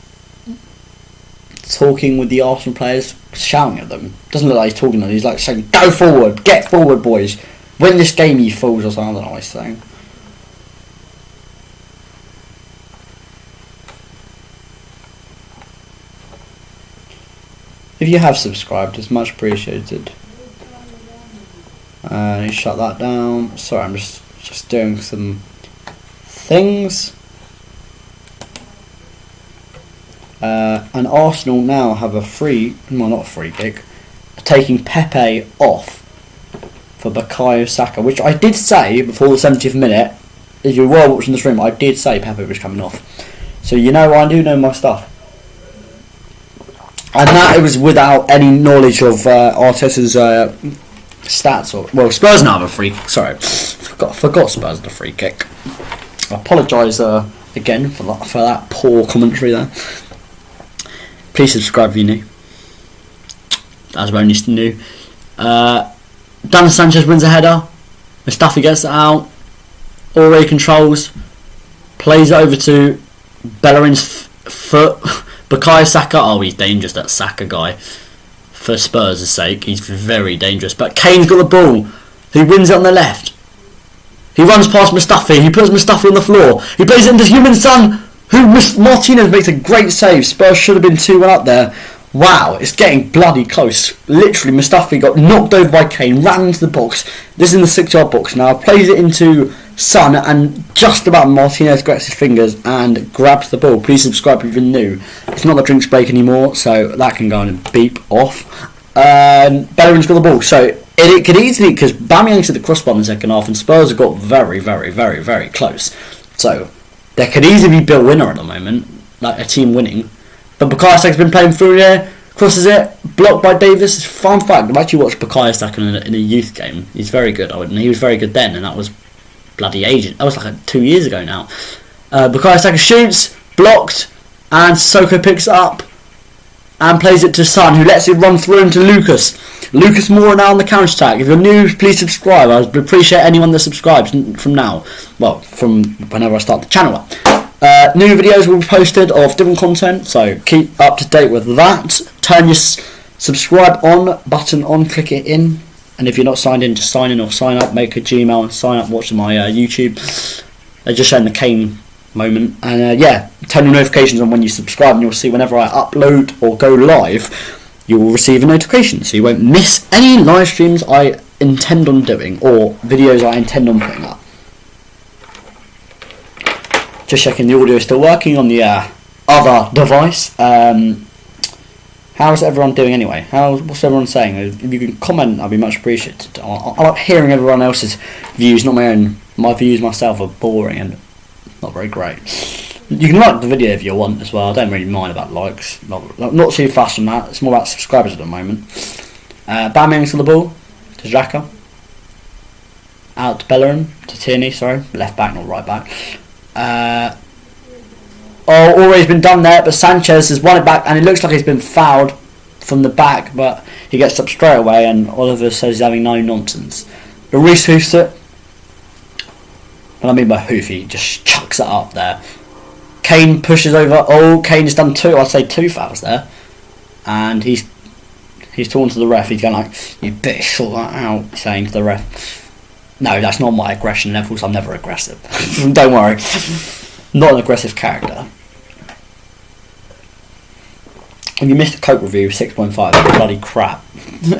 talking with the Arsenal players, shouting at them. Doesn't look like he's talking to them. He's like saying, "Go forward, get forward, boys. Win this game, you fools," or something. I don't know what he's saying. If you have subscribed, it's much appreciated. Shut that down. Sorry, I'm just doing some things. And Arsenal now have not a free kick, taking Pepe off for Bukayo Saka, which I did say before the 70th minute. If you were watching the stream, I did say Pepe was coming off. So I do know my stuff. And that it was without any knowledge of Arteta's stats. Spurs now have a free kick. Sorry, forgot Spurs had a free kick. I apologise again for that poor commentary there. Please subscribe if you're new. As well as new. Dan Sanchez wins a header. Mustafi gets it out. Aurier controls. Plays it over to Bellerin's foot. Bukayo Saka, he's dangerous, that Saka guy. For Spurs' sake, he's very dangerous. But Kane's got the ball. He wins it on the left. He runs past Mustafi. He puts Mustafi on the floor. He plays it into Human Son, who Martinez makes a great save. Spurs should have been 2-1 up there. Wow, it's getting bloody close. Literally, Mustafi got knocked over by Kane, ran into the box. This is in the 6-yard box now. Plays it into Son, and just about Martinez grabs his fingers and grabs the ball. Please subscribe if you're new. It's not the drinks break anymore, so that can go on and beep off. Bellerin's got the ball, so it could easily, because Bamiyang's at the crossbar in the second half, and Spurs have got very, very, very, very close. So there could easily be Bill winner at the moment, like a team winning. But Bukayo Saka's been playing through here, crosses it, blocked by Davis. Fun fact, I've actually watched Bukayo Saka in a youth game. He's very good, and he was very good then, and that was bloody agent. That was like 2 years ago now. Bukayo Saka shoots, blocked, and Sissoko picks it up and plays it to Son, who lets it run through into Lucas. Lucas Moura now on the counter attack. If you're new, please subscribe. I would appreciate anyone that subscribes from now. Well, from whenever I start the channel up. New videos will be posted of different content, so keep up to date with that. Turn your subscribe on button on, click it in, and if you're not signed in, just sign in or sign up. Make a Gmail and sign up. Watching my YouTube. They're just showing the Kane moment, and turn your notifications on when you subscribe, and you'll see whenever I upload or go live, you will receive a notification, so you won't miss any live streams I intend on doing or videos I intend on putting up. Just checking the audio is still working on the other device. How's everyone doing anyway? What's everyone saying? If you can comment, I'd be much appreciated. I like hearing everyone else's views, not my own. My views myself are boring and not very great. You can like the video if you want as well. I don't really mind about likes. Not too fast on that. It's more about subscribers at the moment. Bamiyang's on the ball to Xhaka. Out to Bellerin, to Tierney, sorry. Left back, not right back. Already been done there, but Sanchez has won it back, and it looks like he's been fouled from the back, but he gets up straight away, and Oliver says he's having no nonsense. Lloris hoofs it. What I mean by hoof, he just chucks it up there. Kane pushes over. Kane's done I'd say two fouls there, and he's talking to the ref. He's going like, "You better sort that out," saying to the ref. No, that's not my aggression levels. I'm never aggressive. Don't worry. Not an aggressive character. If you missed a Coke review, 6.5, that's bloody crap.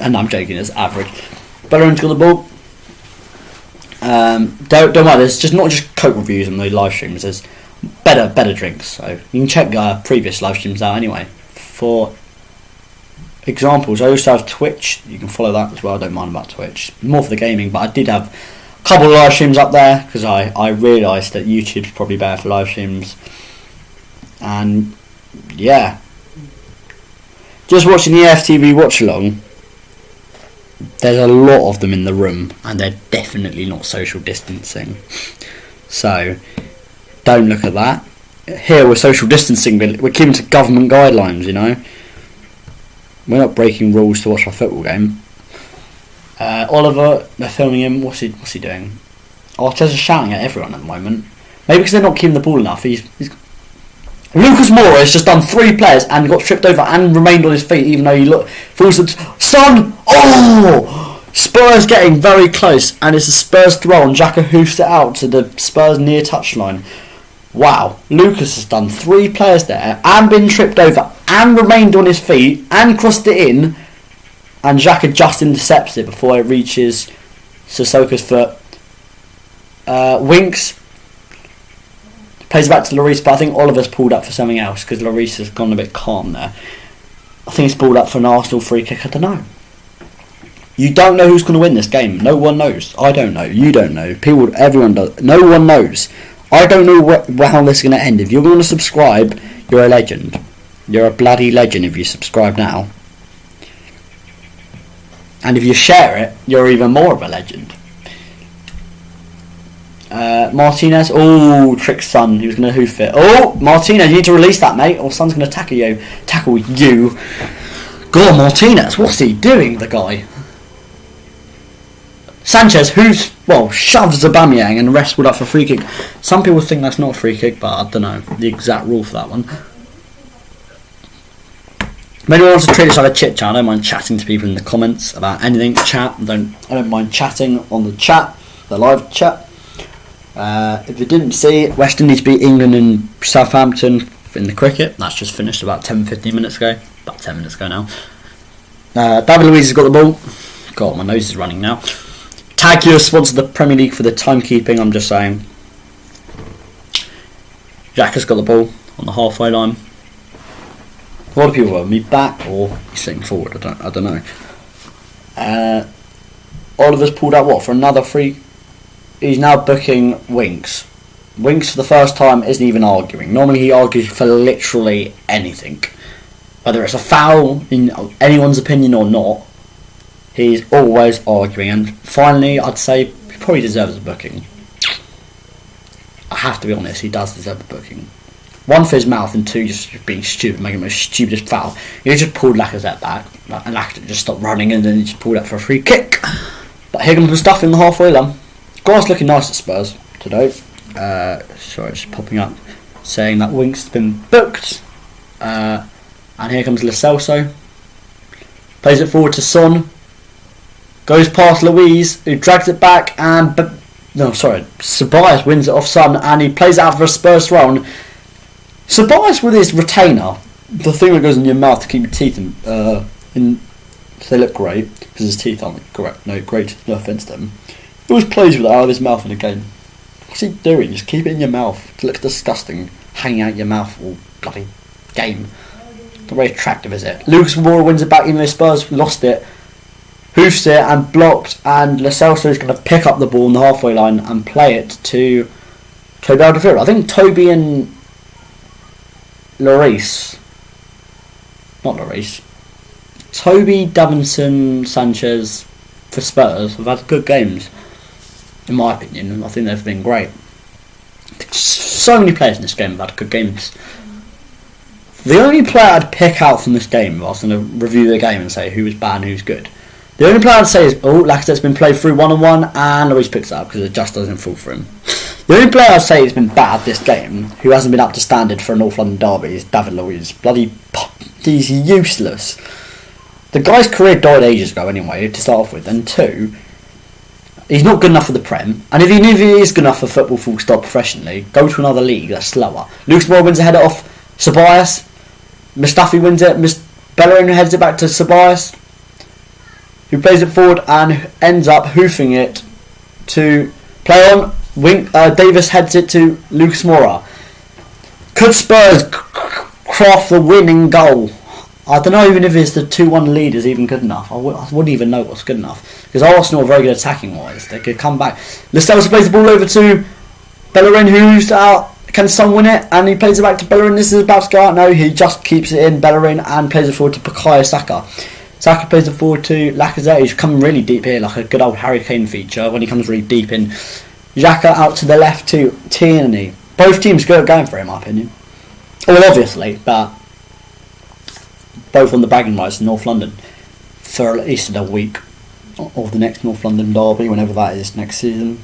And I'm joking, it's average. Bellerin's got the ball. Don't worry, there's just not just Coke reviews on the live streams. There's better drinks. So you can check previous live streams out anyway. For examples, I also have Twitch. You can follow that as well. I don't mind about Twitch. More for the gaming, but I did have a couple of live streams up there because I realised that YouTube's probably better for live streams. And yeah, just watching the AFTV watch along. There's a lot of them in the room, and they're definitely not social distancing. So don't look at that. Here we're social distancing, but we're keeping to government guidelines. You know, we're not breaking rules to watch our football game. Oliver, they're filming him. What's he doing? Arteta's shouting at everyone at the moment. Maybe because they're not keeping the ball enough. Lucas Moura has just done 3 players and got tripped over and remained on his feet, even though he falls to Son. Spurs getting very close, and it's a Spurs throw, and Xhaka hoofs it out to the Spurs near touchline. Wow, Lucas has done 3 players there and been tripped over and remained on his feet and crossed it in, and Xhaka just intercepts it before it reaches Sissoko's foot. Winks plays back to Lloris, but I think Oliver's pulled up for something else because Lloris has gone a bit calm there. I think he's pulled up for an Arsenal free kick. I don't know. You don't know who's going to win this game. No one knows. I don't know. You don't know. Everyone does. No one knows. I don't know how this is going to end. If you're going to subscribe, you're a legend. You're a bloody legend if you subscribe now. And if you share it, you're even more of a legend. Martinez, tricks Son, he was going to hoof it. Martinez, you need to release that, mate, or Son's going to tackle you. God, Martinez, what's he doing, the guy? Sanchez, shoves Aubameyang and the rest would up for a free kick. Some people think that's not a free kick, but I don't know the exact rule for that one. If anyone wants to treat this like a chit chat, I don't mind chatting to people in the comments about anything. Chat, I don't mind chatting on the chat, the live chat. If you didn't see it, West Indies beat England and Southampton in the cricket. That's just finished about 10-15 minutes ago. About 10 minutes ago now. David Luiz has got the ball. God, my nose is running now. Tag Heuer sponsored the Premier League for the timekeeping, I'm just saying. Jack has got the ball on the halfway line. A lot of people are me back or he's sitting forward, I don't know. Oliver's pulled out for another free. He's now booking Winks. Winks for the first time isn't even arguing. Normally he argues for literally anything. Whether it's a foul in anyone's opinion or not, he's always arguing. And finally, I'd say he probably deserves a booking. I have to be honest, he does deserve a booking. one for his mouth and two just being stupid, making the most stupidest foul. He just pulled Lacazette back, and Lacazette just stopped running, and then he just pulled out for a free kick. But here comes the stuff in the halfway line. Grass looking nice at Spurs today. Sorry, it's popping up saying that Wink's been booked. And here comes Lo Celso. Plays it forward to Son. Goes past Luiz, who drags it back, and Ceballos wins it off Son, and he plays it out for a Spurs throw. Ceballos with his retainer, the thing that goes in your mouth to keep your teeth in, so they look great because his teeth aren't great. No offense to them. He always plays with it out of his mouth in a game. What's he doing? Just keep it in your mouth. It looks disgusting, hanging out your mouth all bloody game. Not very attractive, is it? Lucas Moura wins it back, even though Spurs lost it. Hoofs it and blocked, and Lo Celso is going to pick up the ball on the halfway line and play it to Toby Alderweireld. I think Toby and Toby, Davinson, Sanchez for Spurs have had good games, in my opinion. I think they've been great. So many players in this game have had good games. The only player I'd pick out from this game, if I was going to review the game and say who was bad and who's good, the only player I'd say is, Lacazette's been played through one-on-one, and Luiz picks it up because it just doesn't fall for him. The only player I'd say has been bad this game, who hasn't been up to standard for a North London derby, is David Luiz. He's useless. The guy's career died ages ago anyway, to start off with, and two, he's not good enough for the Prem, and if he is good enough for football full stop professionally, go to another league that's slower. Lucas Moura wins a header off Ceballos, Mustafi wins it, Bellerin heads it back to Ceballos, who plays it forward and ends up hoofing it to play on. Davis heads it to Lucas Moura. Could Spurs craft the winning goal? I don't know even if it's the 2-1 lead is even good enough. I wouldn't even know what's good enough. Because Arsenal are very good attacking wise. They could come back. Lo Celso plays the ball over to Bellerin, who's out. Can Son win it? And he plays it back to Bellerin. This is about to go out. No, he just keeps it in, Bellerin, and plays it forward to Bukayo Saka. Saka plays it forward to Lacazette, who's coming really deep here, like a good old Harry Kane feature when he comes really deep in. Xhaka out to the left to Tierney. Both teams good going for it, in my opinion. Well, obviously, but both on the bragging rights in North London for at least another week of the next North London derby, whenever that is next season.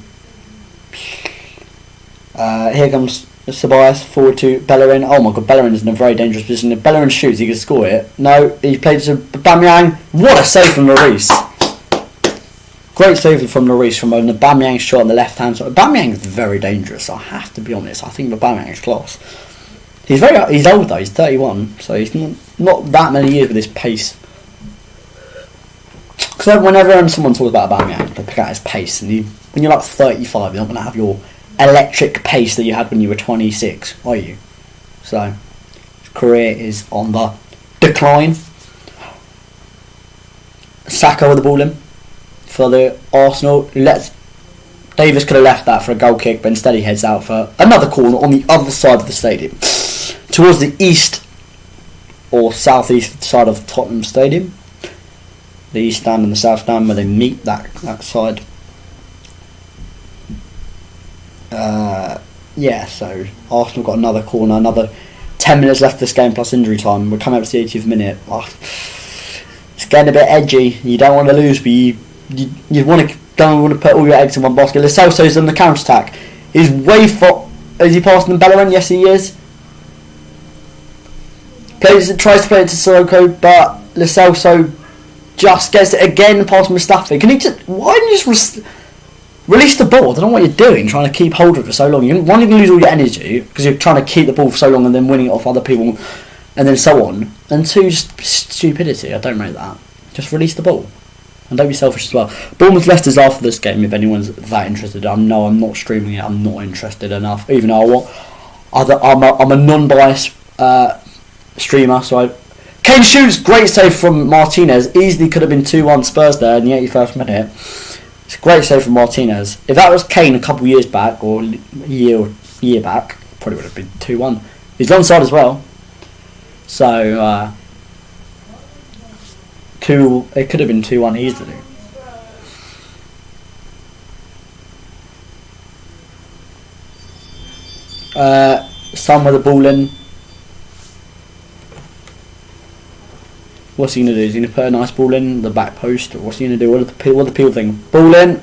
Here comes Ceballos forward to Bellerin. Oh my god, Bellerin is in a very dangerous position. If Bellerin shoots, he can score it. No, he plays to Aubameyang. What a save from Lloris! Great save from Lloris from an Aubameyang shot on the left hand side. Aubameyang is very dangerous, I have to be honest. I think Aubameyang is class. He's old though, he's 31, so he's not that many years with his pace. Because whenever someone talks about Aubameyang, they pick out his pace, and when you're like 35, you're not going to have your electric pace that you had when you were 26, are you? So, his career is on the decline. Saka with the ball in for the Arsenal. Davis could have left that for a goal kick, but instead he heads out for another corner on the other side of the stadium, towards the east or southeast side of Tottenham Stadium. The east stand and the south stand where they meet that side. So Arsenal got another corner, another 10 minutes left of this game plus injury time. We're coming up to the 80th minute. It's getting a bit edgy. You don't want to lose, but you don't want to put all your eggs in one basket. Lo Celso's on the counter attack. Is he passing Bellerin? Yes, he is. Tries to play it to Sissoko, but Lo Celso just gets it again past Mustafi. Why didn't you just release the ball? I don't know what you're doing, trying to keep hold of it for so long. One, you're going to lose all your energy because you're trying to keep the ball for so long and then winning it off other people, and then so on. And two, just stupidity. I don't rate that. Just release the ball. And don't be selfish as well. Bournemouth Leicester's after this game if anyone's that interested. I'm not streaming it. I'm not interested enough. Even though I'm a non-biased streamer. So Kane shoots, great save from Martinez. Easily could have been 2-1 Spurs there in the 81st minute. It's a great save from Martinez. If that was Kane a couple of years back or a year back, probably would have been 2-1. He's onside as well. So it could have been 2-1 easily. Son with the ball in. What's he going to do? Is he going to put a nice ball in the back post? Or what's he going to do? What the Peel thing? Ball in.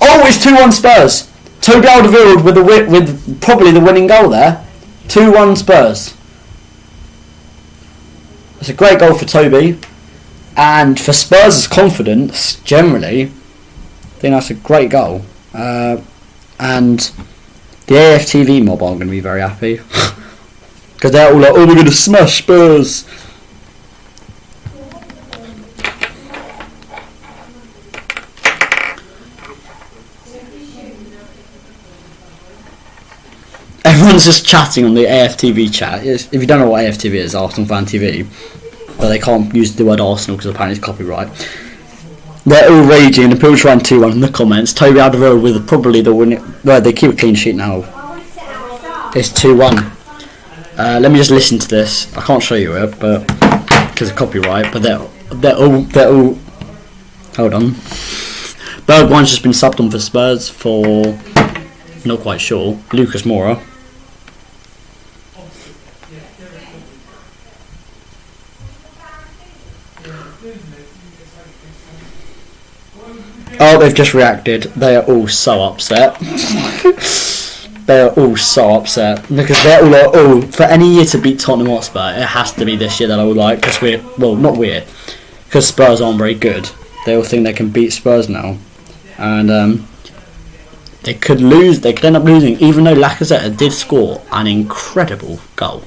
Oh, it's 2-1 Spurs. Toby Alderweireld with probably the winning goal there. 2-1 Spurs. It's a great goal for Toby. And for Spurs' confidence, generally, I think that's a great goal. And the AFTV mob aren't going to be very happy. Because they're all like, oh, we're going to smash Spurs. Everyone's just chatting on the AFTV chat. If you don't know what AFTV is, Arsenal Fan TV, but they can't use the word Arsenal because apparently it's copyright. They're all raging, and people trying 2-1 in the comments. Toby Alderweireld with probably the winning. Well, they keep a clean sheet now. It's 2-1. Let me just listen to this. I can't show you it, but because of copyright. But they're all. Hold on. Bergwijn's just been subbed on for Spurs for. Not quite sure. Lucas Moura. Oh, they've just reacted. They are all so upset. They are all so upset because they're all like, oh, for any year to beat Tottenham Hotspur, it has to be this year that I would like because because Spurs aren't very good. They all think they can beat Spurs now, and they could lose. They could end up losing, even though Lacazette did score an incredible goal.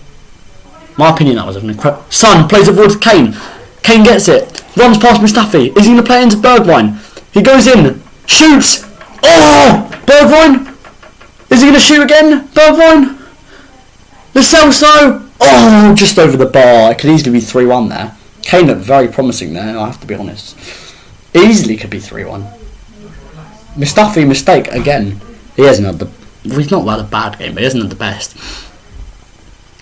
My opinion, that was an incredible. Son plays it towards Kane. Kane gets it. Runs past Mustafi. Is he going to play into Bergwijn? He goes in. Shoots. Oh! Bergwijn. Is he going to shoot again? Bergwijn. Lo Celso. Oh! Just over the bar. It could easily be 3-1 there. Kane looked very promising there, I have to be honest. Easily could be 3-1. Mustafi mistake again. He's not had a bad game, but he hasn't had the best.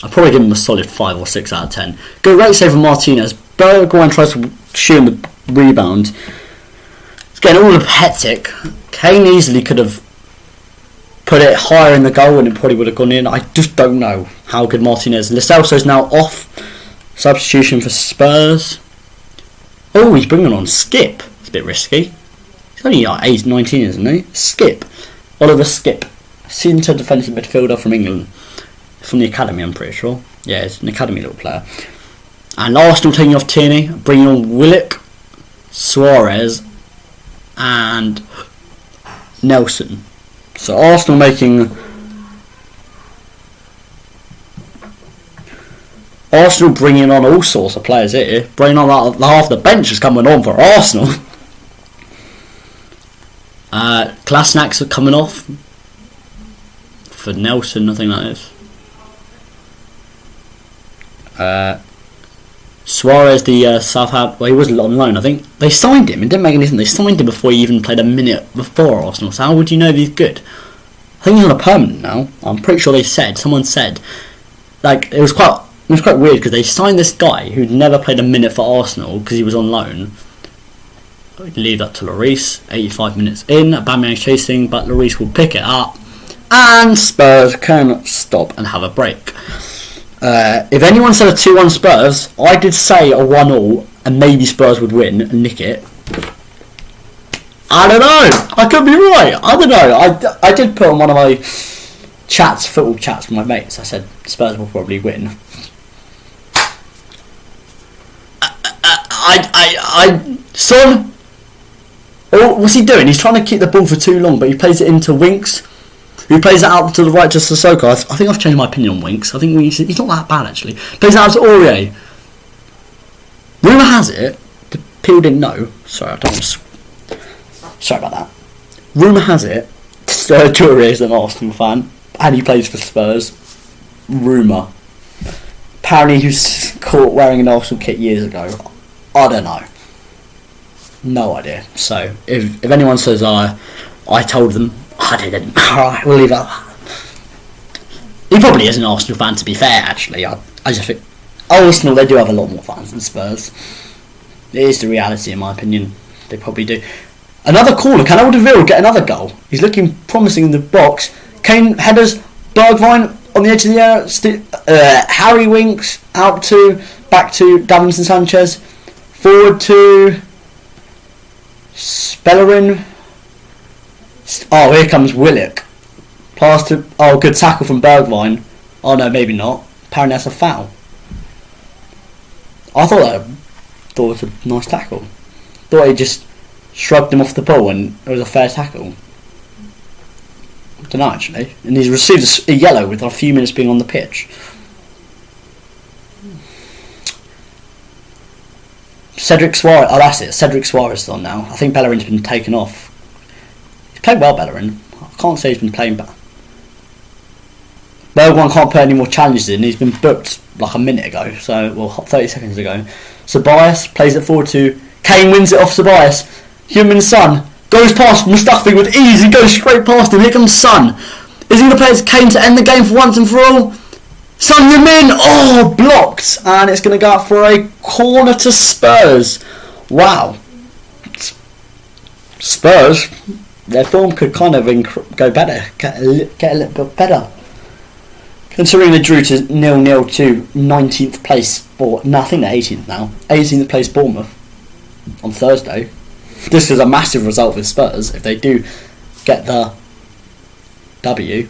I'll probably give him a solid 5 or 6 out of 10. Great save from Martinez. Bergwijn tries to shoot him the rebound. It's getting all hectic. Kane easily could have put it higher in the goal and it probably would have gone in. I just don't know how good Martinez. Lo Celso's now off. Substitution for Spurs. Oh, he's bringing on Skip. It's a bit risky. He's only like 19, isn't he? Skip. Oliver Skip. Centre defensive midfielder from England. From the academy, I'm pretty sure. Yeah, he's an academy little player. And Arsenal taking off Tierney, bringing on Willock, Suarez, and Nelson. So Arsenal bringing on all sorts of players here. Bringing on half the bench is coming on for Arsenal. Klasnak's coming off for Nelson, nothing like this. Suarez, the Southampton, well, he was on loan. I think they signed him. It didn't make anything. They signed him before he even played a minute before Arsenal. So how would you know if he's good? I think he's on a permanent now. I'm pretty sure someone said, like it was quite weird because they signed this guy who'd never played a minute for Arsenal because he was on loan. Leave that to Lloris. 85 minutes in, Aubameyang chasing, but Lloris will pick it up, and Spurs can stop and have a break. If anyone said a 2-1 Spurs, I did say a 1-1 and maybe Spurs would win and nick it. I don't know. I could be right. I don't know. I did put on one of my football chats with my mates. I said Spurs will probably win. Son. Oh, what's he doing? He's trying to keep the ball for too long, but he plays it into Winks, who plays it out to the right to Sissoko. I think I've changed my opinion on Winks. I think he's not that bad actually. Plays it out to Aurier. Rumour has it, the people didn't know. Sorry about that. Rumour has it, Aurier is an Arsenal fan, and he plays for Spurs. Rumour. Apparently he was caught wearing an Arsenal kit years ago. I don't know. No idea. So if anyone says I told them, I didn't. Alright, we'll leave that. He probably is an Arsenal fan, to be fair, actually. I just think Arsenal, they do have a lot more fans than Spurs. It is the reality, in my opinion. They probably do. Another corner. Can Alderweireld get another goal? He's looking promising in the box. Kane headers. Bergwijn. on the edge of the area. Harry Winks out to back to Davinson Sanchez. Forward to Bellerin. Oh, here comes Willock. Pass to... Oh, good tackle from Bergwijn. Oh, no, maybe not. Apparently that's a foul. I thought it was a nice tackle. Thought he just shrugged him off the ball and it was a fair tackle. I don't know, actually. And he's received a yellow with a few minutes being on the pitch. Cedric Suarez. Oh, that's it. Cedric Suarez is on now. I think Bellerin's been taken off. He's played well, Bellerin. I can't say he's been playing bad. Bergwijn can't put any more challenges in. He's been booked like a minute ago. 30 seconds ago. Ceballos plays it forward to... Kane wins it off Ceballos. Human Son goes past Mustafi with ease. He goes straight past him. Here comes Son. Is he going to play as Kane to end the game for once and for all? Son Heung-min, oh, blocked, and it's going to go out for a corner to Spurs. Wow, Spurs, their form could kind of go better, get a little bit better. Considering they drew to 0-0 to 19th place, or no, I think they're 18th now, 18th place Bournemouth on Thursday. This is a massive result for Spurs if they do get the W.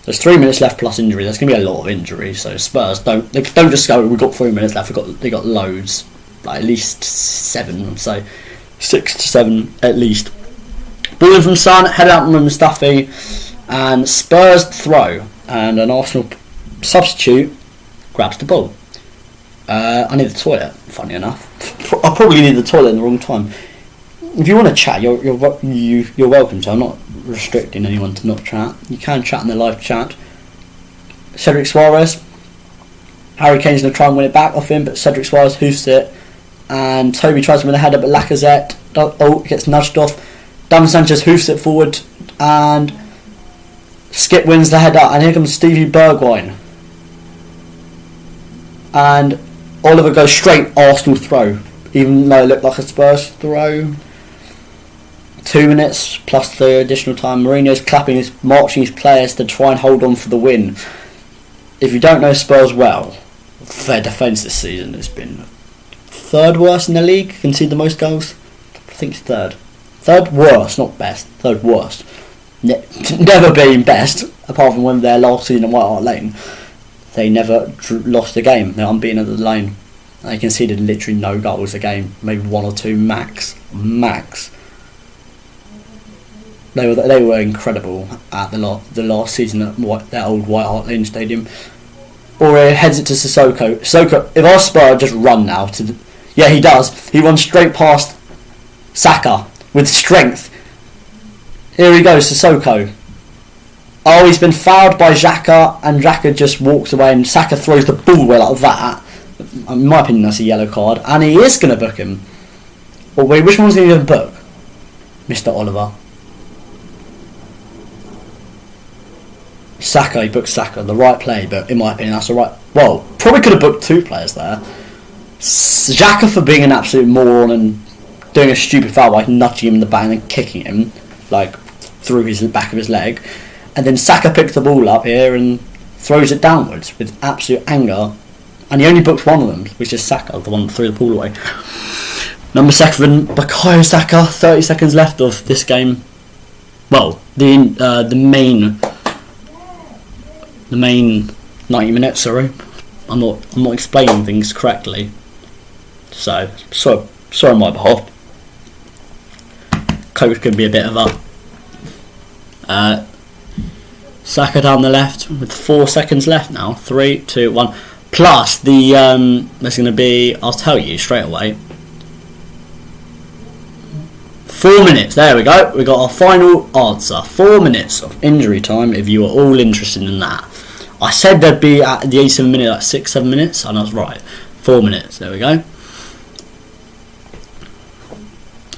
There's 3 minutes left plus injury. There's going to be a lot of injuries, so Spurs don't just go, we've got 3 minutes left, they got loads, like at least 7, so 6 to 7 at least. Ball in from Son, head out from Mustafi, and Spurs throw, and an Arsenal substitute grabs the ball. I need the toilet, funny enough. I probably need the toilet in the wrong time. If you want to chat, you're welcome to. I'm not restricting anyone to not chat. You can chat in the live chat. Cedric Suarez. Harry Kane's going to try and win it back off him, but Cedric Suarez hoofs it. And Toby tries to win a header, but Lacazette gets nudged off. Davinson Sanchez hoofs it forward, and Skip wins the header. And here comes Stevie Bergwijn. And Oliver goes straight Arsenal throw, even though it looked like a Spurs throw. 2 minutes plus the additional time. Mourinho's marching his players to try and hold on for the win. If you don't know Spurs well, their defence this season has been third worst in the league. Concede the most goals. I think it's third. Third worst, not best. Third worst. Never being best, apart from when their last season at White Hart Lane. They never lost a game. They're unbeaten at the Lane. They conceded literally no goals a game. Maybe 1 or 2 max. They were incredible at the last season at their old White Hart Lane Stadium. Or he heads it to Sissoko. Sissoko, if our Spurs just run now yeah, he does. He runs straight past Saka with strength. Here he goes, Sissoko. Oh, he's been fouled by Xhaka, and Xhaka just walks away, and Saka throws the ball away like that. In my opinion, that's a yellow card, and he is going to book him. Or wait, which one's going to book? Mr. Oliver. Saka, he booked Saka, the right play, but in my opinion that's the right... Well, probably could have booked 2 players there. Xhaka for being an absolute moron and doing a stupid foul by nudging him in the back and then kicking him, like, through his back of his leg. And then Saka picks the ball up here and throws it downwards with absolute anger. And he only booked one of them, which is Saka, the one that threw the ball away. Number 7, Bukayo Saka, 30 seconds left of this game. Well, the main 90 minutes, sorry. I'm not explaining things correctly. So sorry on my behalf. Coach could be a bit of a Saka down the left with 4 seconds left now. 3, 2, 1. Plus the there's gonna be, I'll tell you straight away. 4 minutes, there we go. We got our final answer. 4 minutes of injury time if you are all interested in that. I said there'd be at the 87 minute like 6-7 minutes, and I was right. 4 minutes, there we go.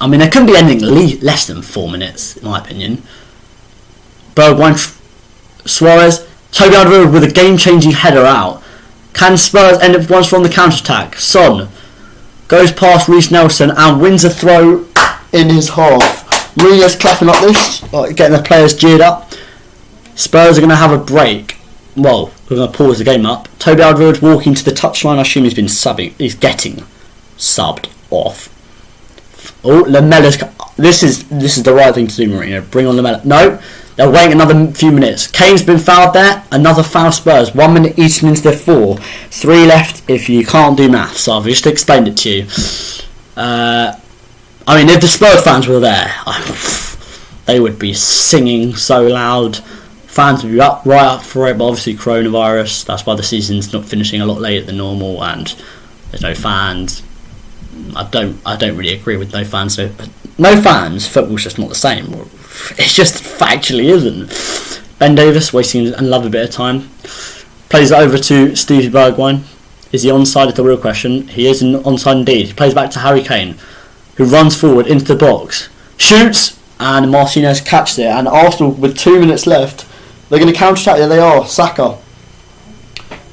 I mean, there couldn't be anything less than 4 minutes, in my opinion. Bergwijn, Suarez, Toby Alderweireld with a game-changing header out. Can Spurs end up once from the counter-attack? Son goes past Reece Nelson and wins a throw in his half. Mourinho's clapping like this, getting the players geared up. Spurs are going to have a break. Well, we're going to pause the game up. Toby Alderweireld walking to the touchline. I assume he's been subbing. He's getting subbed off. Oh, Lamella's. This is the right thing to do, Mourinho. Bring on Lamella. No, they're waiting another few minutes. Kane's been fouled there. Another foul Spurs. 1 minute eaten into the 4. 3 left if you can't do maths. So I've just explained it to you. I mean, if the Spurs fans were there, they would be singing so loud. Fans would be right up for it, but obviously coronavirus, that's why the season's not finishing a lot later than normal, and there's no fans. I don't really agree with no fans. So, no fans, football's just not the same. It just factually isn't. Ben Davies wasting another bit of time. Plays it over to Stevie Bergwijn. Is he onside? Is the real question. He is onside indeed. He plays back to Harry Kane, who runs forward into the box, shoots, and Martinez catches it. And Arsenal, with 2 minutes left, they're going to counter-attack. There they are, Saka.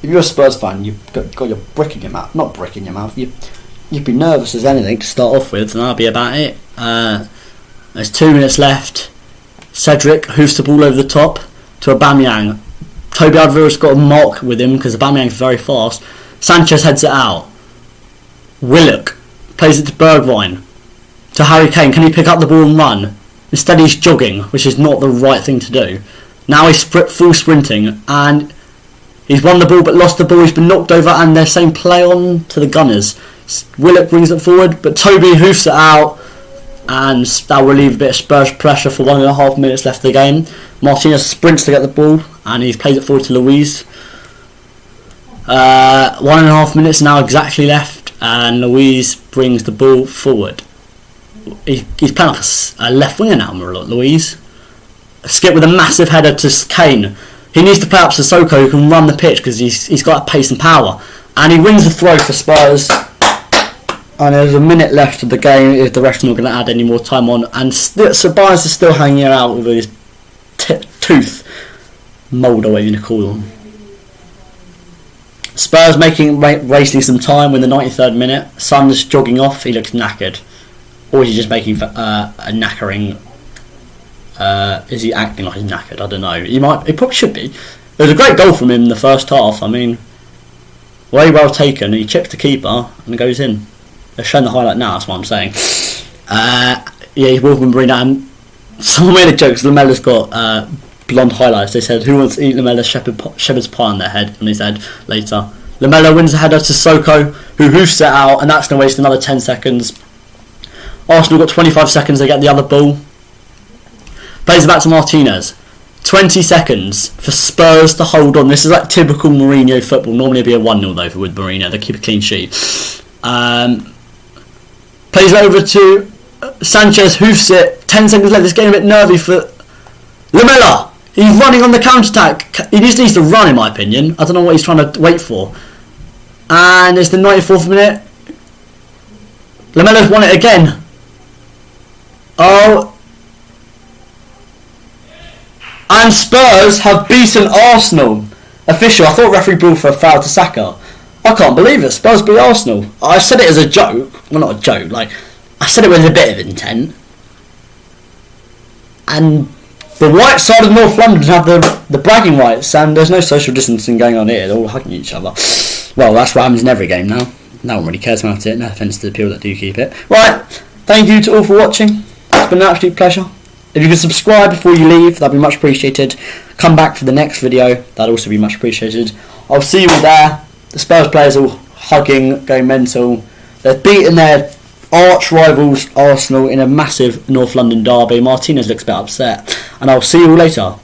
If you're a Spurs fan, you've got your brick in your mouth. Not brick in your mouth. You'd be nervous as anything to start off with, and that'll be about it. There's 2 minutes left. Cedric hoofs the ball over the top to Aubameyang. Toby Alderweireld's got a mark with him because Aubameyang's very fast. Sanchez heads it out. Willock plays it to Bergwijn. To Harry Kane. Can he pick up the ball and run? Instead he's jogging, which is not the right thing to do. Now he's full sprinting, and he's won the ball but lost the ball. He's been knocked over, and they're saying play on to the Gunners. Willock brings it forward, but Toby hoofs it out, and that will relieve a bit of Spurs pressure for 1.5 minutes left of the game. Martinez sprints to get the ball, and he plays it forward to Luiz. 1.5 minutes now exactly left, and Luiz brings the ball forward. He's playing like a left winger now, Luiz. Skip with a massive header to Kane. He needs to play up Sissoko, who can run the pitch because he's got that pace and power. And he wins the throw for Spurs. And there's a minute left of the game if the ref's not going to add any more time on. And Ceballos is still hanging out with his tooth. Mould, or whatever you call them. Spurs wasting some time in the 93rd minute. Son's jogging off. He looks knackered. Or is he just making a knackering? Is he acting like he's knackered? I don't know. He probably should be. There was a great goal from him in the first half. I mean, way well taken. He chips the keeper and it goes in. They're showing the highlight now. That's what I'm saying. Yeah, he's walking Marina. And someone made a joke because Lamella's got blonde highlights. They said, "Who wants to eat Lamella's shepherd's pie on their head?" And he said later, Lamella wins the header to Sissoko, who hoofs it out, and that's going to waste another 10 seconds. Arsenal got 25 seconds. They get the other ball. Plays it back to Martinez. 20 seconds for Spurs to hold on. This is like typical Mourinho football. Normally it'd be a 1-0 though with Mourinho. They keep a clean sheet. Plays it over to Sanchez, hoofs it. 10 seconds left. This game a bit nervy for Lamella. He's running on the counter-attack. He just needs to run, in my opinion. I don't know what he's trying to wait for. And it's the 94th minute. Lamella's won it again. Oh. And Spurs have beaten Arsenal. Official. I thought referee blew for a foul to Saka. I can't believe it. Spurs beat Arsenal. I said it as a joke. Well, not a joke. Like, I said it with a bit of intent. And the white side of North London have the bragging rights, and there's no social distancing going on here. They're all hugging each other. Well, that's what happens in every game now. No one really cares about it. No offence to the people that do keep it. Right. Thank you to all for watching. It's been an absolute pleasure. If you could subscribe before you leave, that'd be much appreciated. Come back for the next video, that'd also be much appreciated. I'll see you all there. The Spurs players all hugging, going mental. They're beating their arch rivals Arsenal in a massive North London derby. Martinez looks a bit upset. And I'll see you all later.